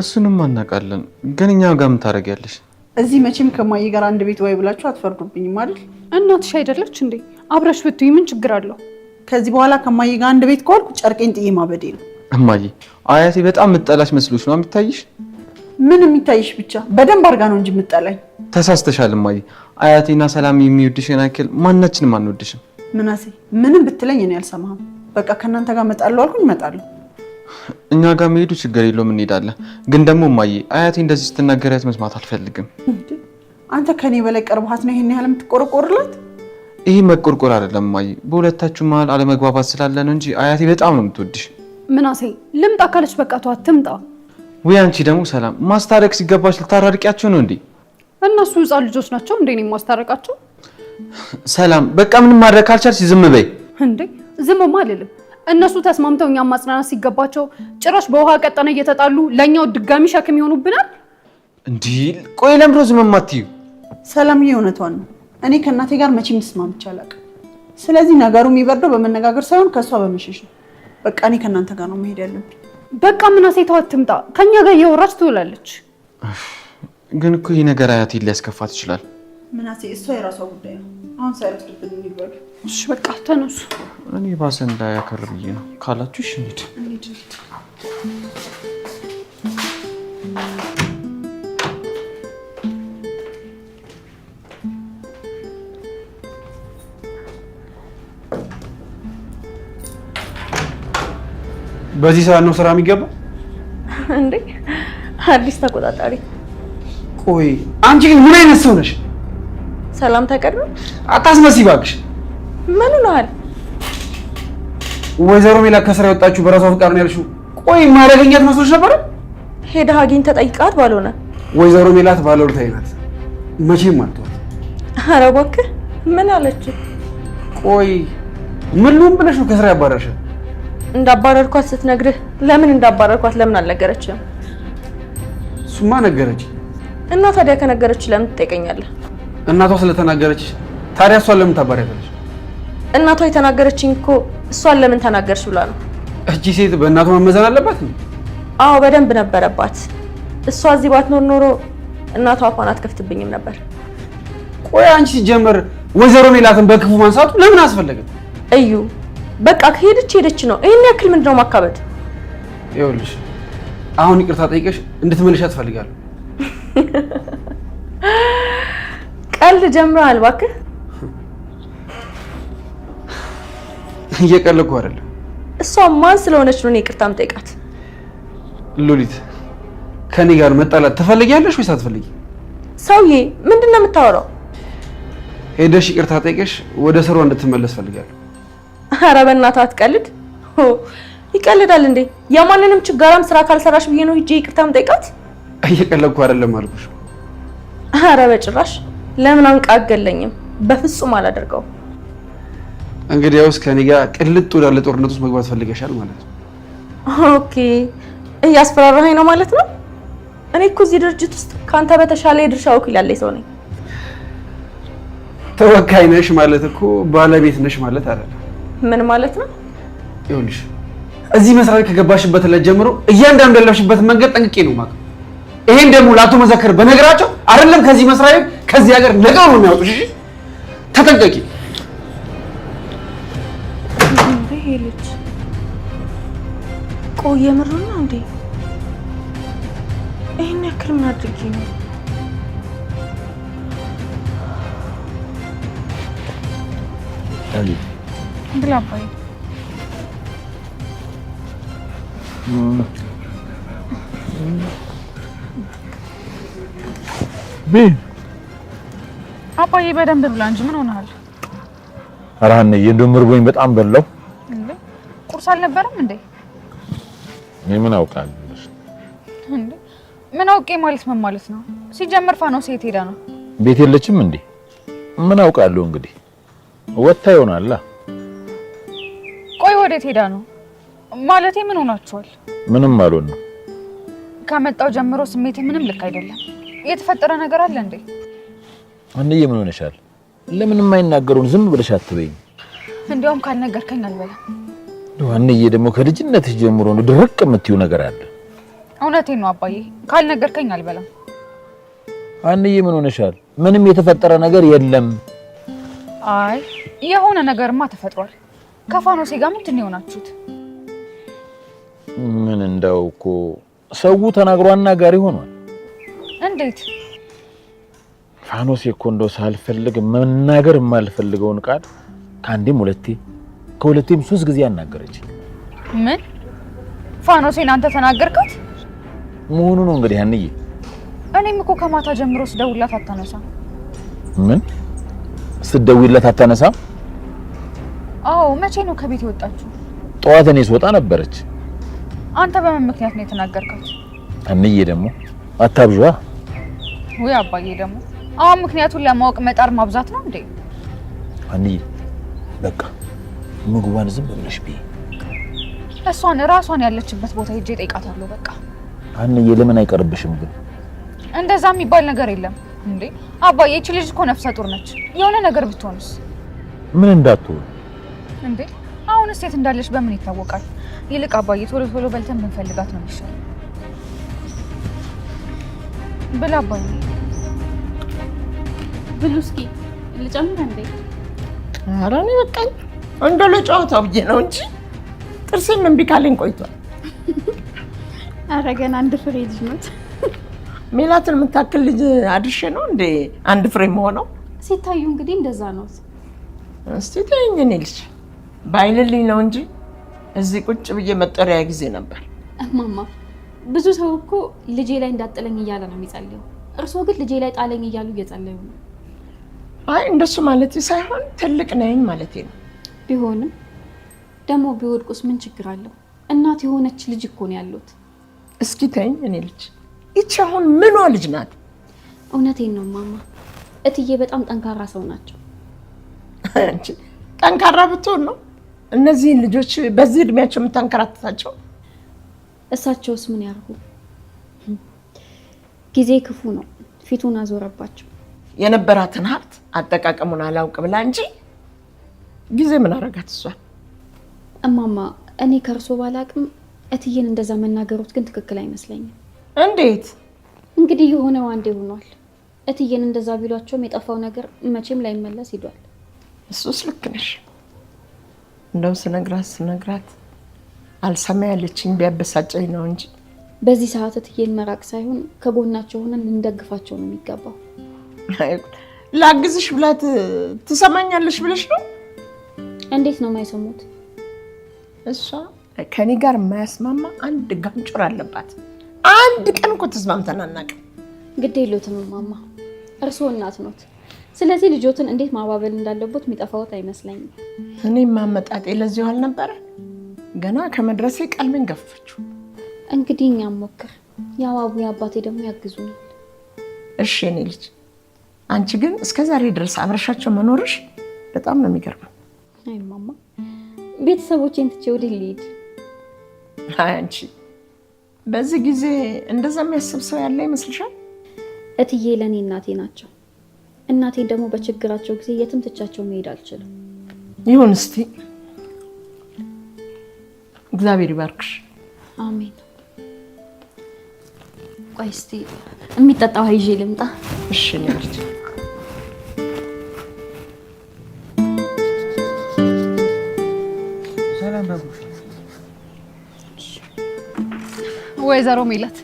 እሱንም አናውቃለን፣ ግን እኛ ጋር ምን ታደርጊያለሽ? እዚህ መቼም ከማዬ ጋር አንድ ቤት ወይ ብላችሁ አትፈርዱብኝም አይደል? እናትሽ አይደለች እንዴ? አብረሽ ብትይ ምን ችግር አለው? ከዚህ በኋላ ከማዬ ጋር አንድ ቤት ከዋልኩ ጨርቄን ጥዬ ማበዴ ነው። እማዬ አያቴ በጣም ምጠላሽ መስሎሽ ነው የምታይሽ? ምን የሚታይሽ ብቻ በደንብ አድርጋ ነው እንጂ የምጠላኝ። ተሳስተሻል እማዬ። አያቴና ሰላም የሚወድሽን ያክል ማናችንም አንወድሽም። ምናሴ ምንም ብትለኝ እኔ አልሰማህም። በቃ ከእናንተ ጋር እመጣለሁ አልኩኝ፣ እመጣለሁ። እኛ ጋር መሄዱ ችግር የለውም እንሄዳለን። ግን ደግሞ እማዬ አያቴ እንደዚህ ስትናገሪያት መስማት አልፈልግም። አንተ ከኔ በላይ ቀርበሃት ነው ይሄን ያህል የምትቆረቆርላት? ይሄ መቆርቆር አይደለም እማዬ፣ በሁለታችሁ መሀል አለመግባባት ስላለ ነው እንጂ አያቴ በጣም ነው የምትወድሽ። ምናሴ ልምጣ ካለች በቃ ተዋት ትምጣ። ወይ አንቺ ደግሞ ሰላም ማስታረቅ ሲገባሽ ልታራርቂያቸው ነው እንዴ? እነሱ ህፃን ልጆች ናቸው እንዴ ነው ማስታረቃቸው? ሰላም በቃ ምንም ማድረግ ካልቻልሽ ዝም በይ። እንዴ ዝምማ አልልም። እነሱ ተስማምተው እኛም ማጽናናት ሲገባቸው ጭራሽ በውሃ ቀጠነ እየተጣሉ ለኛው ድጋሚ ሸክም ይሆኑብናል። እንዴ ቆይ ለምሮ ዝም ማትዩ? ሰላምዬ እውነቷን ነው። እኔ ከእናቴ ጋር መቼም ተስማምቼ አላውቅም። ስለዚህ ነገሩ የሚበርደው በመነጋገር ሳይሆን ከእሷ በመሸሽ ነው። በቃ እኔ ከእናንተ ጋር ነው መሄድ ያለብኝ። በቃ ምናሴ ተዋት ትምጣ። ከኛ ጋር እያወራች ትውላለች። ግን እኮ ይሄ ነገር አያቴን ሊያስከፋት ይችላል። ምናሴ እሷ የራሷ ጉዳይ ነው። አሁን ሳይረፍድብን እንግባል። እሺ በቃ ተነሱ። እኔ ባሰ እንዳያከር ብዬ ነው ካላችሁ እሺ እንሂድ። በዚህ ሰዓት ነው ስራ የሚገባ እንዴ? አዲስ ተቆጣጣሪ። ቆይ አንቺ ግን ምን አይነት ሰው ነሽ? ሰላም ተቀድሞ አታስመስይ እባክሽ። ምን ሆነሃል? ወይዘሮ ሜላት ከስራ የወጣችሁ በራሷ ፍቃድ ነው ያልሽው? ቆይ ማለገኛት መስሎሽ ነበር? ሄደህ አግኝተህ ጠይቃት ባልሆነ። ወይዘሮ ሜላት ባለውለታዬ ናት፣ መቼም አልተዋት። ኧረ እባክህ ምን አለች? ቆይ ምን ልሁን ብለሽ ነው ከስራ ያባረርሻት? እንዳባረርኳት ስትነግርህ ለምን እንዳባረርኳት ለምን አልነገረችም? እሱማ ነገረች። እና ታዲያ ከነገረች ለምን ትጠይቀኛለህ? እናቷ ስለተናገረች ታዲያ እሷን ለምን ታባሪያታለሽ? እናቷ የተናገረችኝ እኮ እሷን ለምን ተናገርሽ ብላ ነው። እቺ ሴት በእናቷ መመዘን አለባት ነው? አዎ በደንብ ነበረባት። እሷ እዚህ ባትኖር ኖሮ እናቷ አፏን አትከፍትብኝም ነበር። ቆይ አንቺ ሲጀመር ወይዘሮ ሜላትን በክፉ ማንሳቱ ለምን አስፈለገ? እዩ በቃ ከሄደች ሄደች ነው። ይሄን ያክል ምንድነው ማካበድ? ይኸውልሽ አሁን ይቅርታ ጠይቀሽ እንድትመልሻት እፈልጋለሁ። ቀልድ ጀምረሃል እባክህ። እየቀለድኩ አይደለም። እሷ ማን ስለሆነች ነው እኔ ይቅርታ የምጠይቃት? ሉሊት ከኔ ጋር መጣላት ትፈልጊያለሽ ወይስ አትፈልጊ? ሰውዬ ምንድነው የምታወራው? ሄደሽ ይቅርታ ጠይቀሽ ወደ ስራዋ እንድትመለስ እፈልጋለሁ። ኧረ በእናትህ አትቀልድ። ይቀልዳል እንዴ? የማንንም ችጋራም ስራ ካልሰራሽ ብዬ ነው ሂጄ ይቅርታ የምጠይቃት? እየቀለድኩ አይደለም አልኩሽ። ኧረ በጭራሽ። ለምን አንቃ አትገለኝም? በፍጹም አላደርገውም። እንግዲያውስ ከኔ ጋር ቅልጥ ወዳለ ጦርነት ውስጥ መግባት ፈልገሻል ማለት ነው። ኦኬ እያስፈራራኸኝ ነው ማለት ነው። እኔ እኮ እዚህ ድርጅት ውስጥ ካንተ በተሻለ የድርሻ ወኪል ያለኝ ሰው ነኝ። ተወካይ ነሽ ማለት እኮ ባለቤት ነሽ ማለት አይደለም። ምን ማለት ነው? ይኸውልሽ እዚህ መስራት ከገባሽበት ዕለት ጀምሮ እያንዳንዱ ያለፍሽበት መንገድ ጠንቅቄ ነው የማውቀው። ይሄን ደግሞ ለአቶ መዘከር በነገራቸው አይደለም ከዚህ መስሪያ ቤት ከዚህ ሀገር ነገር ነው የሚያወጡሽ። እሺ ተጠንቀቂ። ይሄ ልጅ ቆየ ምሩ ነው እንዴ? ይሄን ያክል ምን አድርጌ ነው? አሊ ብላባይ አባዬ በደንብ ብላ እንጂ ምን ሆነሃል? ኧረ ሀኒዬ እንደው ምርቦኝ በጣም በላው። እንዴ ቁርስ አልነበረም እንዴ? እኔ ምን አውቃለሁ? እንዴ ምን አውቄ ማለት ምን ማለት ነው? ሲጀመር ፋኖስ የት ሄዳ ነው? ቤት የለችም እንዴ? ምን አውቃለሁ እንግዲህ ወጣ ይሆናል። ቆይ ወዴት ሄዳ ነው? ማለቴ ምን ሆናችኋል? ምንም አልሆንም። ከመጣው ጀምሮ ስሜቴ ምንም ልክ አይደለም። የተፈጠረ ነገር አለ እንዴ? ሀኒዬ ምን ሆነሻል? ለምን የማይናገሩን ዝም ብለሽ አትበይኝ? እንዲያውም ካልነገርከኝ አልበላም። ሀኒዬ ደግሞ ከልጅነትሽ ጀምሮ ነው ድርቅ የምትይው ነገር አለ። እውነቴን ነው አባዬ፣ ካልነገርከኝ አልበላም። ሀኒዬ ምን ሆነሻል? ምንም የተፈጠረ ነገር የለም። አይ የሆነ ነገርማ ተፈጥሯል። ከፋኖሴ ጋር ምንድን ነው የሆናችሁት? ምን እንደው እኮ ሰው ተናግሮ አናጋሪ ሆኗል። እንዴት? ፋኖሴ እኮ እንደው ሳልፈልግ መናገር የማልፈልገውን ቃል ከአንዴም ሁለቴ ከሁለቴም 3 ጊዜ አናገረች። ምን? ፋኖሴን አንተ ተናገርካት? መሆኑ ነው እንግዲህ አንዬ። እኔም እኮ ከማታ ጀምሮ ስደውላት አታነሳም። ምን? ስደውላት አታነሳም? አዎ፣ መቼ ነው ከቤት የወጣችው? ጠዋት እኔ ስወጣ ነበረች። አንተ በምን ምክንያት ነው የተናገርካት? አንዬ ደግሞ አታብዣ። ወይ አባዬ ደግሞ አሁን ምክንያቱን ለማወቅ መጣር ማብዛት ነው እንዴ? አንዬ በቃ ምግቧን ዝም ብለሽ ቢ እሷን ራሷን ያለችበት ቦታ ሄጄ ጠይቃታለሁ። በቃ አንዬ ለምን አይቀርብሽም ግን? እንደዛ የሚባል ነገር የለም እንዴ አባዬ። እቺ ልጅ እኮ ነፍሰ ጡር ነች። የሆነ ነገር ብትሆንስ? ምን እንዳትሆን እንዴ? አሁን ሴት እንዳለች በምን ይታወቃል? ይልቅ አባዬ ቶሎ ቶሎ በልተን ብንፈልጋት ነው የሚሻለው። ብላ አባዬ ብሉ እስኪ ልጨምር እንዴ? ኧረ እኔ በቃኝ። እንደ ለጨዋታው ብዬ ነው እንጂ ጥርሴን እምቢ ካለኝ ቆይቷል። ኧረ ገና አንድ ፍሬ ልጅ ናት። ሜላትን የምታክል ልጅ አድርሼ ነው እንዴ አንድ ፍሬ የምሆነው? ሲታዩ እንግዲህ እንደዛ ነው። እስቲ ተይኝ። እኔ ልጅ ባይልልኝ ነው እንጂ እዚህ ቁጭ ብዬ መጠሪያ ጊዜ ነበር። እማማ ብዙ ሰው እኮ ልጄ ላይ እንዳጥለኝ እያለ ነው የሚጸልየው። እርስዎ ግን ልጄ ላይ ጣለኝ እያሉ እየጸለዩ ነው። አይ እንደሱ ማለት ሳይሆን ትልቅ ነኝ ማለቴ ነው። ቢሆንም ደግሞ ቢወድቁስ ምን ችግር አለው? እናት የሆነች ልጅ እኮ ነው ያሉት። እስኪ ተይኝ። እኔ ልጅ ይቺ አሁን ምኗ ልጅ ናት? እውነቴን ነው ማማ። እትዬ በጣም ጠንካራ ሰው ናቸው። አንቺ ጠንካራ ብትሆን ነው እነዚህን ልጆች በዚህ እድሜያቸው የምታንከራትታቸው? እሳቸውስ ምን ያርጉ? ጊዜ ክፉ ነው፣ ፊቱን አዞረባቸው። የነበራትን ሀብት አጠቃቀሙን አላውቅ ብላ እንጂ ጊዜ ምን አረጋት እሷ? እማማ እኔ ከእርሶ ባላቅም እትዬን እንደዛ መናገሩት ግን ትክክል አይመስለኝም። እንዴት? እንግዲህ የሆነው አንዴ ሆኗል። እትዬን እንደዛ ቢሏቸውም የጠፋው ነገር መቼም ላይመለስ ሂዷል። እሱስ ልክ ነሽ። እንደው ስነግራት አልሰማ ያለችኝ ቢያበሳጨኝ ነው እንጂ በዚህ ሰዓት እትዬን መራቅ ሳይሆን ከጎናቸው ሆነን ልንደግፋቸው ነው የሚገባው። ላግዝሽ ብላት ትሰማኛለሽ ብለሽ ነው? እንዴት ነው የማይሰሙት? እሷ ከኔ ጋር የማያስማማ አንድ ጋንጮር አለባት። አንድ ቀን እኮ ተስማምተን አናውቅም። ግድ የለዎትም እማማ፣ እርስዎ እናት ኖት። ስለዚህ ልጆትን እንዴት ማባበል እንዳለቦት የሚጠፋዎት አይመስለኝም። እኔም ማመጣጤ ለዚሁ አልነበረ። ገና ከመድረሴ ቀልቤን ገፈችው። እንግዲህ እኛም ሞክር፣ ያው አቡዬ አባቴ ደግሞ ያግዙናል። እሺ እኔ ልጅ፣ አንቺ ግን እስከዛሬ ድረስ አብረሻቸው መኖርሽ በጣም ነው የሚገርመው። አይ እማማ፣ ቤተሰቦቼን ትቼ ወዴት ልሂድ? አይ አንቺ በዚህ ጊዜ እንደዛ የሚያስብ ሰው ያለ ይመስልሻል? እትዬ ለእኔ እናቴ ናቸው። እናቴን ደግሞ በችግራቸው ጊዜ የትም ትቻቸው መሄድ አልችልም። ይሁን እስቲ እግዚአብሔር ይባርክሽ። አሜን። ቆይ እስቲ የሚጠጣው ይዤ ልምጣ። እሺ እኔ ልጅ። ወይዘሮ ሜላት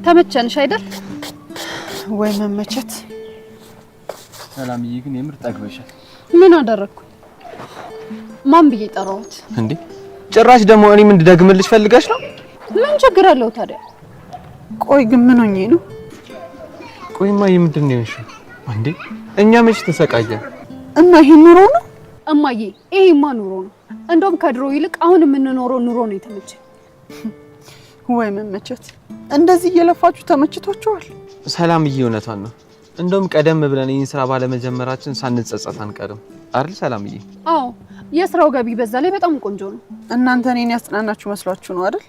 ተመቸንሽ አይደል? ወይ መመቸት። ሰላምዬ ግን የምር ጠግበሻል። ምን አደረኩ? ማን ብዬ ጠራሁት እንዴ? ጭራሽ ደግሞ እኔ ምን ደግምልሽ ፈልገሽ ነው? ምን ችግር አለው ታዲያ? ቆይ ግን ምን ሆኜ ነው? ቆይማ ምንድን ነው ያልሽው እንዴ? እኛ መች ተሰቃየን እና ይሄ ኑሮ ነው? እማዬ ይሄማ ኑሮ ነው። እንደውም ከድሮ ይልቅ አሁን የምንኖረው ኑሮ ነው የተመቸኝ። ወይ መመቸት። እንደዚህ እየለፋችሁ ተመችቷችኋል? ሰላምዬ እውነቷን ነው። እንደውም ቀደም ብለን ይህን ስራ ባለመጀመራችን ሳንጸጸት አንቀርም አይደል ሰላምዬ? አዎ የስራው ገቢ በዛ ላይ በጣም ቆንጆ ነው። እናንተ እኔን ያጽናናችሁ መስሏችሁ ነው አይደል?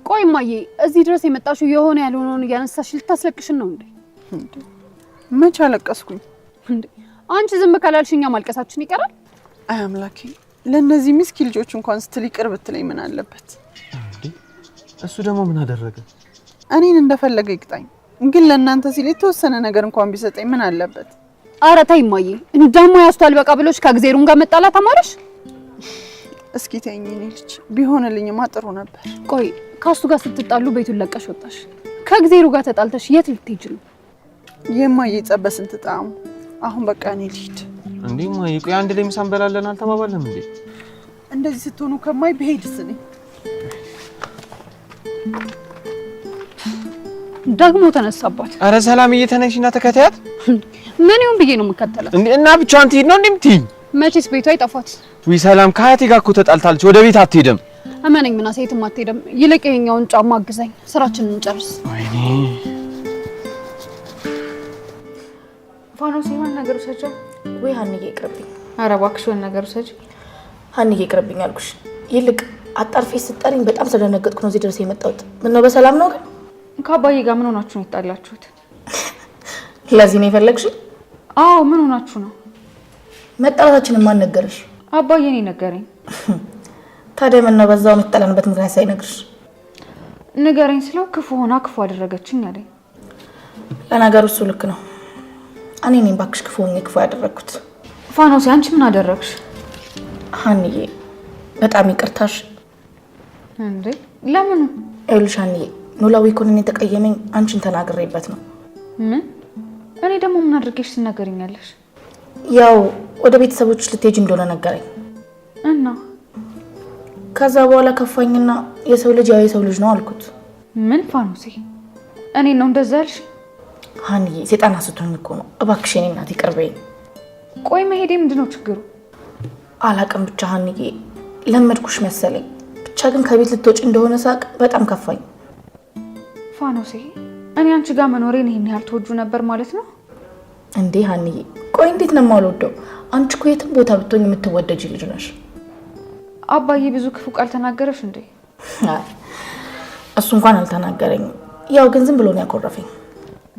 ቆይ እማዬ እዚህ ድረስ የመጣሽው የሆነ ያልሆነውን እያነሳሽ ልታስለቅሽን ነው እንዴ? መች አለቀስኩኝ እንዴ? አንቺ ዝም ካላልሽኛ ማልቀሳችን ይቀራል? አይ አምላኬ፣ ለነዚህ ምስኪን ልጆች እንኳን ስትል ይቅር ብትለኝ ምን አለበት? እሱ ደግሞ ምን አደረገ? እኔን እንደፈለገ ይቅጣኝ፣ ግን ለእናንተ ሲል የተወሰነ ነገር እንኳን ቢሰጠኝ ምን አለበት? ኧረ ተይ እማዬ፣ እንደሞ ያስቷል በቃ ብሎሽ ከእግዜሩን ጋር መጣላት አማረሽ። እስኪ ተይኝ እኔ ልጅ ቢሆንልኝማ ጥሩ ነበር። ቆይ ካሱ ጋር ስትጣሉ ቤቱን ለቀሽ ወጣሽ። ከእግዜሩ ጋር ተጣልተሽ የት ልትሄጂ ነው? የማዬ ጸብ በስንት ጣዕሙ። አሁን በቃ እኔ ልሂድ። እንዴ ማዬ ቆይ አንድ ላይ ምሳ እንበላለን አልተባባልንም እንዴ? እንደዚህ ስትሆኑ ከማይ ብሄድስ እኔ ደግሞ ተነሳባት። አረ ሰላምዬ ተነሽና ተከታያት። ምን ይሁን ብዬ ነው የምከተለው? እንዴ እና ብቻዋን ትሄድ ነው እንዴ የምትይኝ? መቼስ ቤቷ አይጠፋት። ውይ ሰላም ከአያቴ ጋር እኮ ተጣልታለች። ወደ ቤት አትሄድም። እመነኝ ምናሴ የትም አትሄድም። ይልቅ ይኸኛውን ጫማ አግዘኝ፣ ስራችንን እንጨርስ። ወይኔ ፋኖስ የሆነ ነገር ውሰጂ። ወይ ሀንዬ ይቅርብኝ። ኧረ እባክሽ የሆነ ነገር ውሰጂ። ሀንዬ ይቅርብኝ አልኩሽ። ይልቅ አጣርፌ ስጠሪኝ በጣም ስለደነገጥኩ ነው እዚህ ድረስ የመጣሁት። ምን ነው በሰላም ነው ግን? ከአባዬ ጋር ምን ሆናችሁ ነው የጣላችሁት? ለዚህ ነው የፈለግሽኝ? አዎ ምን ሆናችሁ ነው? መጣላታችንን ማን ነገረሽ? አባዬ ነው ነገረኝ። ታዲያ ምን ነው በዛው የምትጠላንበት ምክንያት ሳይነግርሽ? ንገረኝ ስለው ክፉ ሆና ክፉ አደረገችኝ አለኝ። ለነገሩ እሱ ልክ ነው። እኔ ነኝ እባክሽ ክፉ ሆኜ ክፉ ያደረግኩት። ፋኖስ አንቺ ምን አደረግሽ? ሀንዬ በጣም ይቅርታሽ። እንዴ ለምን? ይኸውልሽ ሀንዬ ኖላዊ ኮንን የተቀየመኝ አንቺን ተናግሬበት ነው። ምን? እኔ ደግሞ ምን አድርጌሽ ትናገሪኛለሽ? ያው ወደ ቤተሰቦች ልትሄጂ እንደሆነ ነገረኝ እና ከዛ በኋላ ከፋኝና የሰው ልጅ ያው የሰው ልጅ ነው አልኩት። ምን ፋኖሴ እኔ ነው እንደዛ ያልሽ? ሀንዬ ሰይጣን አስቶኝ እኮ ነው። እባክሽ እኔ እናት ይቅር በይኝ። ቆይ መሄዴ ምንድነው ችግሩ? አላቅም ብቻ ሀንዬ ለመድኩሽ መሰለኝ። ብቻ ግን ከቤት ልትወጪ እንደሆነ ሳቅ በጣም ከፋኝ። ፋኖሴ እኔ አንቺ ጋር መኖሬን ይሄን ያህል ተወጁ ነበር ማለት ነው እንዴ? ሀንዬ ቆይ እንዴት ነው የማልወደው? አንቺ እኮ የትም ቦታ ብትሆኝ የምትወደጂ ልጅ ነሽ። አባዬ ብዙ ክፉ ቃል ተናገረሽ እንዴ? እሱ እንኳን አልተናገረኝም። ያው ግን ዝም ብሎ ነው ያኮረፈኝ።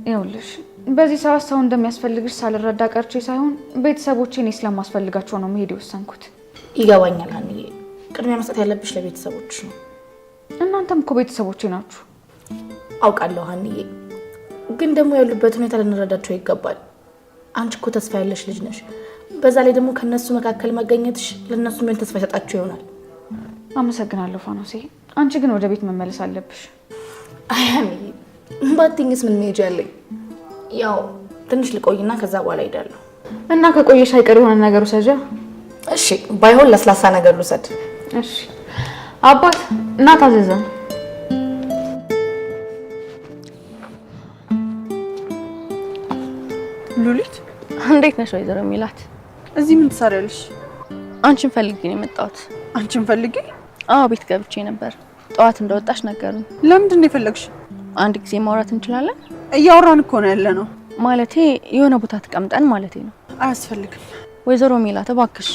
ይኸውልሽ በዚህ ሰዓት ሰው እንደሚያስፈልግሽ ሳልረዳ ቀርቼ ሳይሆን ቤተሰቦቼ እኔ ስለማስፈልጋቸው ነው መሄድ የወሰንኩት። ይገባኛል ሀንዬ፣ ቅድሚያ መስጠት ያለብሽ ለቤተሰቦችሽ ነው። እናንተም እኮ ቤተሰቦቼ ናችሁ። አውቃለሁ ሀንዬ፣ ግን ደግሞ ያሉበት ሁኔታ ልንረዳቸው ይገባል። አንቺ እኮ ተስፋ ያለሽ ልጅ ነሽ። በዛ ላይ ደግሞ ከነሱ መካከል መገኘትሽ ለነሱ ምን ተስፋ ይሰጣቸው ይሆናል። አመሰግናለሁ ፋኖሴ። አንቺ ግን ወደ ቤት መመለስ አለብሽ። አይ ሀንዬ ባትይኝስ ምን መሄጃ አለኝ? ያው ትንሽ ልቆይና ከዛ በኋላ ሄዳለሁ። እና ከቆየሽ አይቀር የሆነ ነገር ውሰጃ። እሺ ባይሆን ለስላሳ ነገር ልውሰድ። እሺ አባት እና ታዘዘን። ሉሊት እንዴት ነሽ ወይዘሮ ሚላት? እዚህ ምን ትሰሪያለሽ? አንቺን ፈልጌ ነው የመጣሁት። አንቺን ፈልጌ? አዎ ቤት ገብቼ ነበር። ጠዋት እንደወጣሽ ነገሩኝ። ለምንድን ነው የፈለግሽ? አንድ ጊዜ ማውራት እንችላለን? እያወራን እኮ ነው ያለነው። ማለቴ የሆነ ቦታ ተቀምጠን ማለቴ ነው። አያስፈልግም። ወይዘሮ ሚላት እባክሽ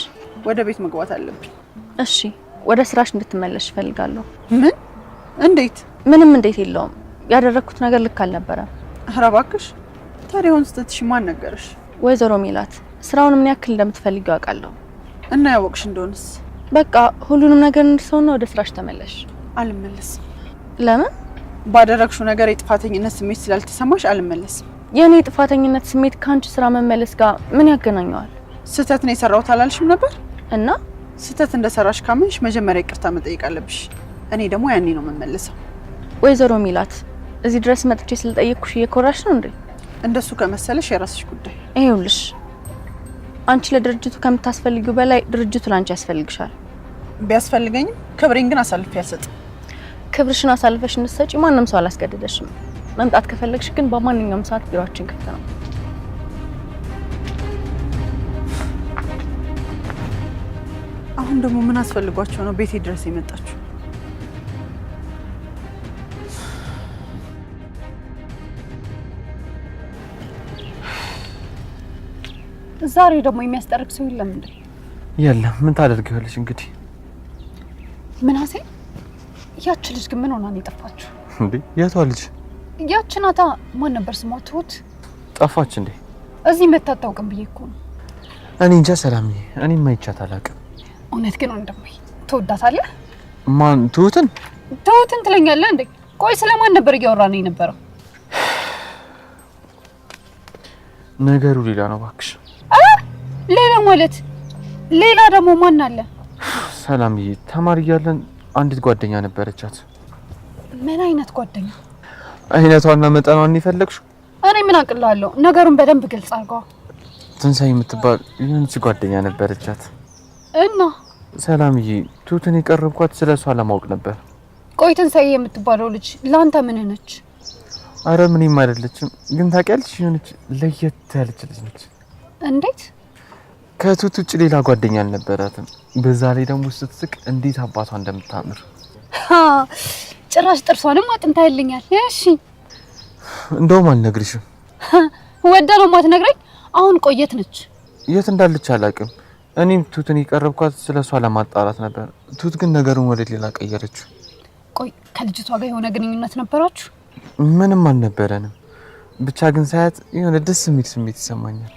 ወደ ቤት መግባት አለብኝ። እሺ ወደ ስራሽ እንድትመለሽ እፈልጋለሁ። ምን? እንዴት? ምንም እንዴት የለውም። ያደረኩት ነገር ልክ አልነበረም። ኧረ እባክሽ። ታዲያ አሁን ስተትሽ ማን ነገረሽ? ወይዘሮ ሚላት ስራውን ምን ያክል እንደምትፈልጊው አውቃለሁ። እና ያወቅሽ እንደሆነስ? በቃ ሁሉንም ነገር እንድትሰውና ወደ ስራሽ ተመለሽ። አልመለስም። ለምን? ባደረግሽው ነገር የጥፋተኝነት ስሜት ስላልተሰማሽ አልመለስም። የኔ የጥፋተኝነት ስሜት ካንቺ ስራ መመለስ ጋር ምን ያገናኘዋል? ስህተት ነው የሰራሁት አላልሽም ነበር? እና ስህተት እንደሰራሽ ካመንሽ መጀመሪያ ይቅርታ መጠየቅ አለብሽ። እኔ ደግሞ ያኔ ነው መመለሰው። ወይዘሮ ሚላት እዚህ ድረስ መጥቼ ስለጠየቅኩሽ እየኮራሽ ነው እንዴ? እንደሱ ከመሰለሽ የራስሽ ጉዳይ። ይኸውልሽ አንቺ ለድርጅቱ ከምታስፈልጊው በላይ ድርጅቱ ላንቺ ያስፈልግሻል። ቢያስፈልገኝም ክብሬን ግን አሳልፌ አልሰጥም። ክብርሽን አሳልፈሽ እንድትሰጪ ማንም ሰው አላስገደደሽም። መምጣት ከፈለግሽ ግን በማንኛውም ሰዓት ቢሮአችን ክፍት ነው። አሁን ደግሞ ምን አስፈልጓቸው ነው ቤቴ ድረስ የመጣችሁ? ዛሬ ደግሞ የሚያስጠርቅ ሰው የለም እንዴ? የለም። ምን ታደርጊዋለሽ እንግዲህ። ምናሴ ያቺ ልጅ ግን ምን ሆና ነው የጠፋችው? እንዴ የቷ ልጅ? ያቺ ናታ። ማን ነበር ስሟ? ትሁት ጠፋች እንዴ? እዚህ መታ አታውቅም ብዬ እኮ ነው። እኔ እንጃ ሰላምዬ፣ እኔም አይቻት አላውቅም። እውነት ግን ወንድሜ ትወዳታለህ? ማን? ትሁትን? ትሁትን ትለኛለህ እንዴ? ቆይ ስለማን ነበር እያወራን የነበረው? ነገሩ ሌላ ነው እባክሽ። ሌላ ማለት ሌላ ደግሞ ማን አለ? ሰላምዬ ተማሪ እያለን አንዲት ጓደኛ ነበረቻት። ምን አይነት ጓደኛ? አይነቷና መጠኗን ይፈልግሽው? እኔ ምን አቅላለሁ? ነገሩን በደንብ ግልጽ አድርገው። ትንሳኤ የምትባል የሆነች ጓደኛ ነበረቻት እና ሰላምዬ ትሁትን የቀረብኳት ስለሷ ለማወቅ ነበር። ቆይ ትንሳኤ የምትባለው ልጅ ላንተ ምን ነች? አረ ምንም አይደለችም፣ ግን ታውቂያለሽ የሆነች ለየት ያለች ልጅ ነች። እንዴት? ከትሁት ውጭ ሌላ ጓደኛ አልነበራትም። በዛ ላይ ደግሞ ስትስቅ እንዴት አባቷ እንደምታምር። ጭራሽ ጥርሷንም አጥንታይልኛል። እሺ እንደውም አልነግርሽም። ወደ ነው ማትነግረኝ? አሁን ቆየት ነች? የት እንዳለች አላውቅም። እኔም ትሁትን የቀረብኳት ስለሷ ለማጣራት ነበር። ትሁት ግን ነገሩን ወደ ሌላ ቀየረችው። ቆይ ከልጅቷ ጋር የሆነ ግንኙነት ነበራችሁ? ምንም አልነበረንም። ብቻ ግን ሳያት የሆነ ደስ የሚል ስሜት ይሰማኛል።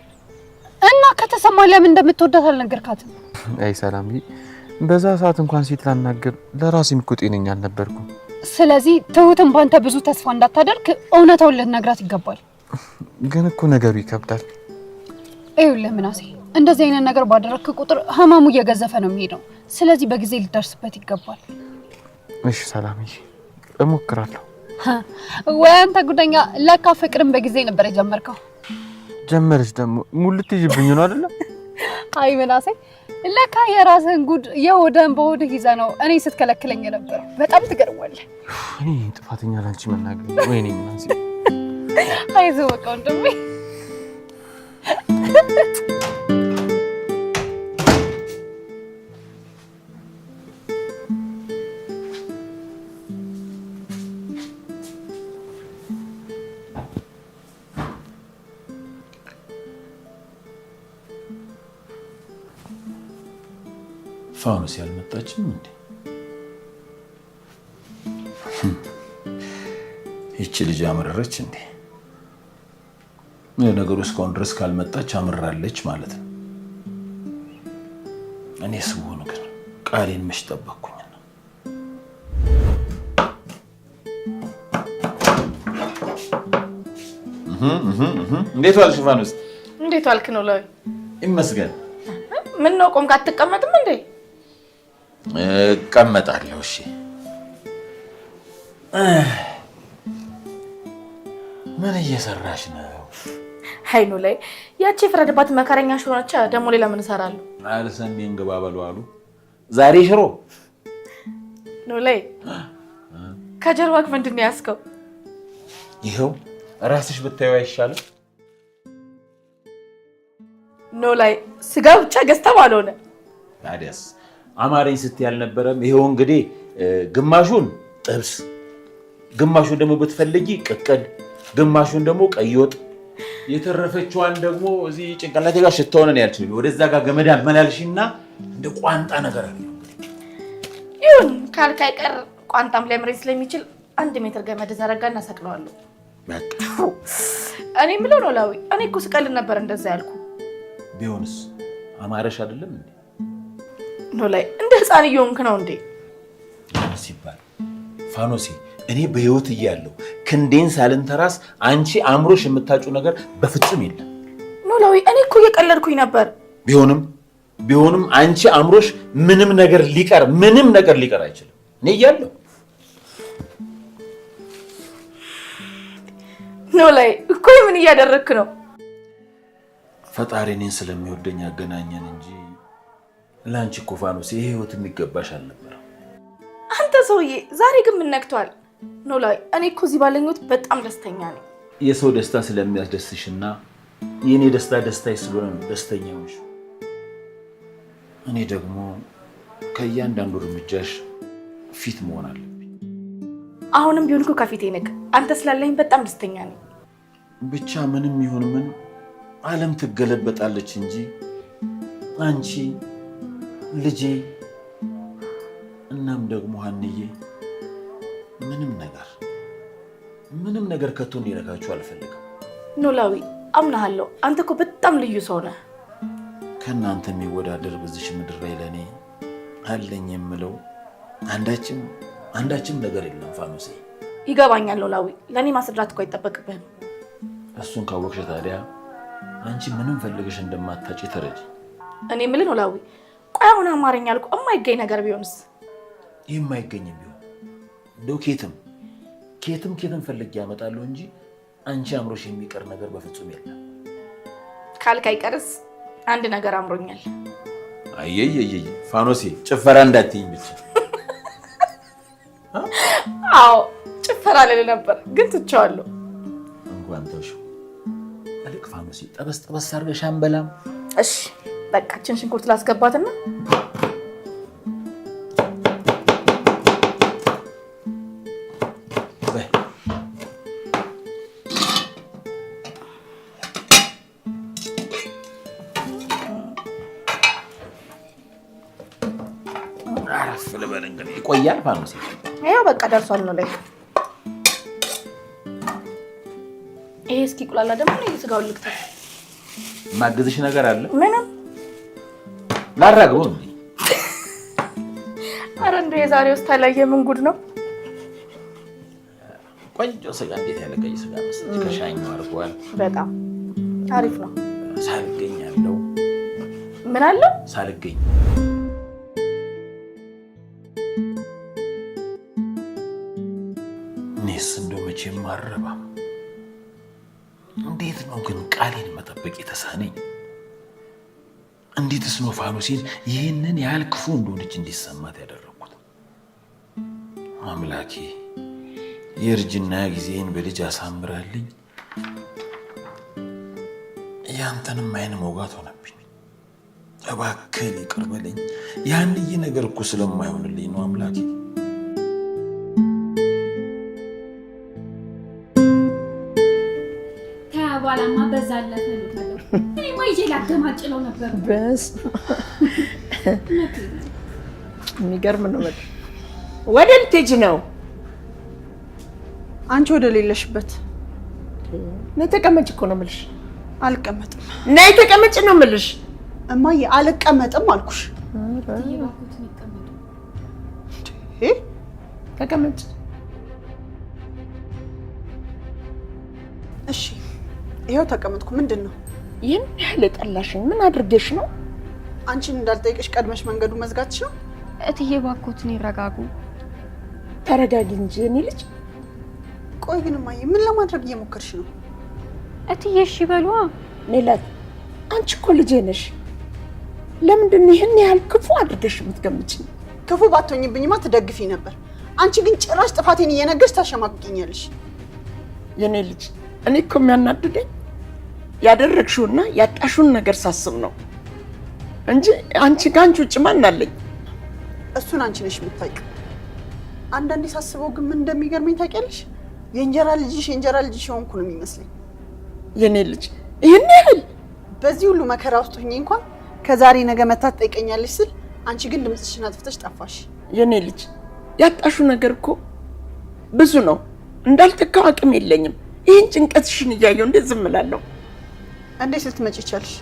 እና ከተሰማ ለምን እንደምትወዳት አልነገርካትም? አይ ሰላምዬ፣ በዛ ሰዓት እንኳን ሴት ላናገር ለራሴም እኮ ጤነኛ አልነበርኩም። ስለዚህ ትሁትን ባንተ ብዙ ተስፋ እንዳታደርግ እውነታውን ልትነግራት ይገባል። ግን እኮ ነገሩ ይከብዳል። ይኸውልህ ምናሴ፣ እንደዚህ አይነት ነገር ባደረክ ቁጥር ህመሙ እየገዘፈ ነው የሚሄደው። ስለዚህ በጊዜ ልደርስበት ይገባል። እሺ ሰላምዬ፣ እሞክራለሁ። ወይ አንተ ጉደኛ! ለካ ፍቅርን በጊዜ ነበር የጀመርከው። ጀመረች ደግሞ ሙልት ይጅብኝ ነው አይደል? አይ ምናሴ፣ ለካ የራስህን ጉድ የሆደን በሆድህ ይዘህ ነው እኔ ስትከለክለኝ ነበር። በጣም ትገርማለህ። እኔ ጥፋተኛ ላንቺ መናገር ወይኔ ምናሴ። አይዞህ በቃ ወንድሜ። ፋኖስ ያልመጣችም እንዴ? ይቺ ልጅ አመረረች እንዴ? ነገሩ እስካሁን ድረስ ካልመጣች አምራለች ማለት ነው። እኔ ስሆን ግን ቃሌን መች ጠበቅኩኝ። እንዴት ዋልሽ ፋኖስ? እንዴት ዋልክ ነው ላይ ይመስገን። ምን ነው ቆምክ አትቀመጥም እንዴ? እቀመጣለሁ። እሺ ምን እየሰራሽ ነው? አይኑ ላይ ያቺ ፍረድባት መከረኛ ሽሮ ነች። ደግሞ ሌላ ምን እሰራለሁ? አልሰሜን ግባ በሉ አሉ። ዛሬ ሽሮ ነው ላይ ከጀርባክ ምንድን ነው ያዝከው? ይኸው ራስሽ ብታዩ አይሻልም? ነው ላይ ስጋ ብቻ ገዝተህ ባልሆነ ታዲያስ አማረኝ ስትይ አልነበረም? ይኸው እንግዲህ ግማሹን ጥብስ፣ ግማሹን ደግሞ ብትፈልጊ ቅቅል፣ ግማሹን ደግሞ ቀይ ወጥ፣ የተረፈችዋን ደግሞ እዚህ ጭንቅላቴ ጋር ሽታውን ነው ያልችል። ወደዛ ጋር ገመድ አመላልሽና እንደ ቋንጣ ነገር አለ። ይሁን ካልክ አይቀር ቋንጣም ሊያምረኝ ስለሚችል 1 ሜትር ገመድ ዘረጋና ሰቅለዋለሁ። በቃ እኔ ምለው ነው ላዊ፣ እኔ እኮ ስቀልድ ነበር እንደዛ ያልኩ። ቢሆንስ አማረሽ አይደለም እንዴ? ነው ላይ እንደ ህፃን እየሆንክ ነው እንዴ? ሲባል ፋኖሴ፣ እኔ በህይወት እያለሁ ክንዴን ሳልንተራስ አንቺ አምሮሽ የምታጩ ነገር በፍጹም የለም። ኖላዊ፣ እኔ እኮ እየቀለድኩኝ ነበር። ቢሆንም አንቺ አምሮሽ ምንም ነገር ሊቀር አይችልም። እኔ እያለሁ ኖላዊ እኮ ምን እያደረክ ነው? ፈጣሪ እኔን ስለሚወደኝ ያገናኘን እንጂ ለአንቺ እኮ ፋኖሴ ይሄ ህይወት የሚገባሽ አልነበረም። አንተ ሰውዬ ዛሬ ግን ምን ነክቷል? ኖላዊ፣ እኔ እኮ እዚህ ባለኝት በጣም ደስተኛ ነኝ። የሰው ደስታ ስለሚያስደስትሽና የኔ ደስታ ደስታዬ ስለሆነ ደስተኛ ሆንሽ። እኔ ደግሞ ከእያንዳንዱ እርምጃሽ ፊት መሆን አለብኝ። አሁንም ቢሆን እኮ ከፊቴ ነክ አንተ ስላለኝ በጣም ደስተኛ ነኝ። ብቻ ምንም ይሁን ምን ዓለም ትገለበጣለች እንጂ አንቺ ልጄ፣ እናም ደግሞ ሀንዬ ምንም ነገር ከቶ እንዲነካችሁ አልፈልግም። ኖላዊ፣ አምናሃለሁ። አንተ እኮ በጣም ልዩ ሰው ነህ። ከእናንተ የሚወዳደር በዚህ ምድር ላይ ለእኔ አለኝ የምለው አንዳችም ነገር የለም ፋኖሴ። ይገባኛል ኖላዊ፣ ለእኔ ማስረዳት እኮ አይጠበቅብህም። እሱን ካወቅሽ ታዲያ አንቺ ምንም ፈልገሽ እንደማታጭ ተረጂ። እኔ የምልህ ኖላዊ፣ ቆይ አሁን አማርኛ አልኩ የማይገኝ ነገር ቢሆንስ? የማይገኝ ቢሆን እንደው ኬትም ፈልጌ ያመጣለሁ እንጂ አንቺ አምሮሽ የሚቀር ነገር በፍጹም የለም። ካልክ አይቀርስ አንድ ነገር አምሮኛል። አየየየ ፋኖሴ ጭፈራ እንዳትይኝ ብቻ። አዎ ጭፈራ ልል ነበር ግን ትቼዋለሁ። እንኳን ተውሽው። አለቅ ፋኖሴ ጠበስ አድርገሽ አንበላም? እሺ በቃ እችን ሽንኩርት ላስገባትና ይቆያል ፋኖሴ። ይሄው በቃ ደርሷል ነው ላይ ይሄ እስኪ ቁላላ ደግሞ ነው ስጋው ልክታ። ማገዝሽ ነገር አለ? ምንም ላራግበው እንዴ? አረ እንደው የዛሬው ስታይል ምን ጉድ ነው? ቆንጆ ስጋ እንዴት ያለ ቀይ ስጋ መሰለሽ ከሻኛው አርጓል። በጣም አሪፍ ነው። ሳልገኛለሁ። ምን አለ? ሳልገኝ እኔስ እንደው መቼም አልረባም። እንዴት ነው ግን ቃሌን መጠበቅ የተሳነኝ? እንዴትስ ነው ፋኖሴን ይህንን ያህል ክፉ እንደሆነች እንዲሰማት ያደረኩት? አምላኬ የእርጅና ጊዜን በልጅ አሳምራልኝ፣ ያንተንም አይን መውጋት ሆነብኝ። እባክህ ይቅር በለኝ። ያንዬ ነገር እኮ ስለማይሆንልኝ ነው አምላኬ። በኋላማ በዛ አለፈ ነው ታዲያ። እኔ ወይጄ ላገማጭለው ነበር። በስ የሚገርም ነው። ወደ ልትሄጂ ነው? አንቺ ወደ ሌለሽበት ነይ ተቀመጭ እኮ ነው የምልሽ። አልቀመጥም። ነይ ተቀመጭ ነው የምልሽ። እማዬ አልቀመጥም አልኩሽ። ተቀመጭ። እሺ ይሄው ተቀመጥኩ። ምንድን ነው ይህን ያህል ጠላሽኝ? ምን አድርገሽ ነው? አንቺን እንዳልጠይቅሽ ቀድመሽ መንገዱ መዝጋትሽ ነው? እትዬ እባክዎትን ይረጋጉ። ተረጋጊ እንጂ የኔ ልጅ። ቆይ ግን እማዬ ምን ለማድረግ እየሞከርሽ ነው? እትዬ እሺ በሏ። ሜላት አንቺ እኮ ልጄ ነሽ። ለምንድን ነው ይህን ያህል ክፉ አድርገሽ የምትገምቺኝ? ክፉ ባትሆኝብኝማ ትደግፊ ነበር። አንቺ ግን ጭራሽ ጥፋቴን እየነገርሽ ታሸማቅቂኛለሽ። የኔ ልጅ እኔ እኮ የሚያናድደኝ ያደረግሽውና ያጣሽውን ነገር ሳስብ ነው እንጂ አንቺ ከአንቺ ውጭ ማን አለኝ? እሱን አንቺ ነሽ የምታውቂው። አንዳንዴ ሳስበው ግን ምን እንደሚገርመኝ ታውቂያለሽ? የእንጀራ ልጅሽ የሆንኩ ነው የሚመስለኝ። የኔ ልጅ ይህን ያህል በዚህ ሁሉ መከራ ውስጥ ሆኜ እንኳን ከዛሬ ነገ መታ ትጠይቀኛለሽ ስል አንቺ ግን ድምፅሽን አጥፍተሽ ጠፋሽ። የኔ ልጅ ያጣሽው ነገር እኮ ብዙ ነው። እንዳልተካው አቅም የለኝም። ይህን ጭንቀትሽን እያየሁ እንዴት ዝም እላለሁ? እንዴት ልትመጪ ቻልሽ?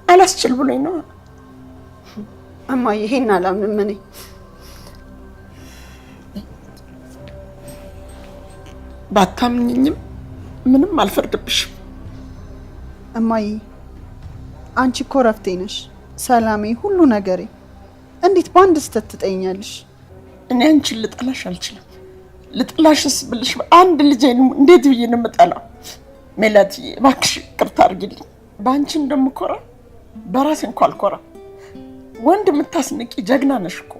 አላስችል ብሎኝ ነው እማዬ። ይሄን አላምንም እኔ። ባታምኝኝም ምንም አልፈርድብሽም እማዬ። አንቺ እኮ ረፍቴ ነሽ፣ ሰላሜ፣ ሁሉ ነገሬ። እንዴት በአንድ ስተት ትጠይኛለሽ? እኔ አንቺን ልጠላሽ አልችልም። ልጥላሽስ ብልሽ አንድ ልጄን እንዴት ብዬ ነው የምጠላው? ሜላትዬ እባክሽ ይቅርታ አድርጊልኝ። በአንቺ እንደምኮራ በራሴ እንኳ አልኮራ። ወንድ የምታስንቂ ጀግና ነሽ እኮ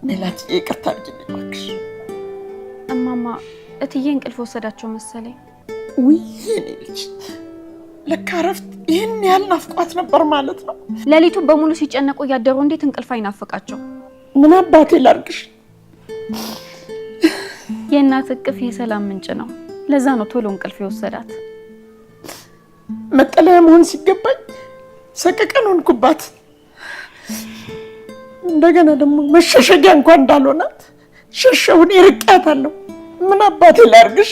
ሜላትዬ፣ ይቅርታ አድርጊልኝ እባክሽ። እማማ እትዬ እንቅልፍ ወሰዳቸው መሰለኝ። ውይ የኔ ልጅ ለካ እረፍት ይህን ያህል ናፍቋት ነበር ማለት ነው። ሌሊቱን በሙሉ ሲጨነቁ እያደሩ እንዴት እንቅልፍ አይናፍቃቸው? ምን አባቴ ላድርግሽ? የእናት እቅፍ የሰላም ምንጭ ነው። ለዛ ነው ቶሎ እንቅልፍ የወሰዳት። መጠለያ መሆን ሲገባኝ ሰቀቀን ሆንኩባት። እንደገና ደግሞ መሸሸጊያ እንኳን እንዳልሆናት ሸሸሁን። ይርቃታለሁ። ምን አባቴ ላድርግሽ?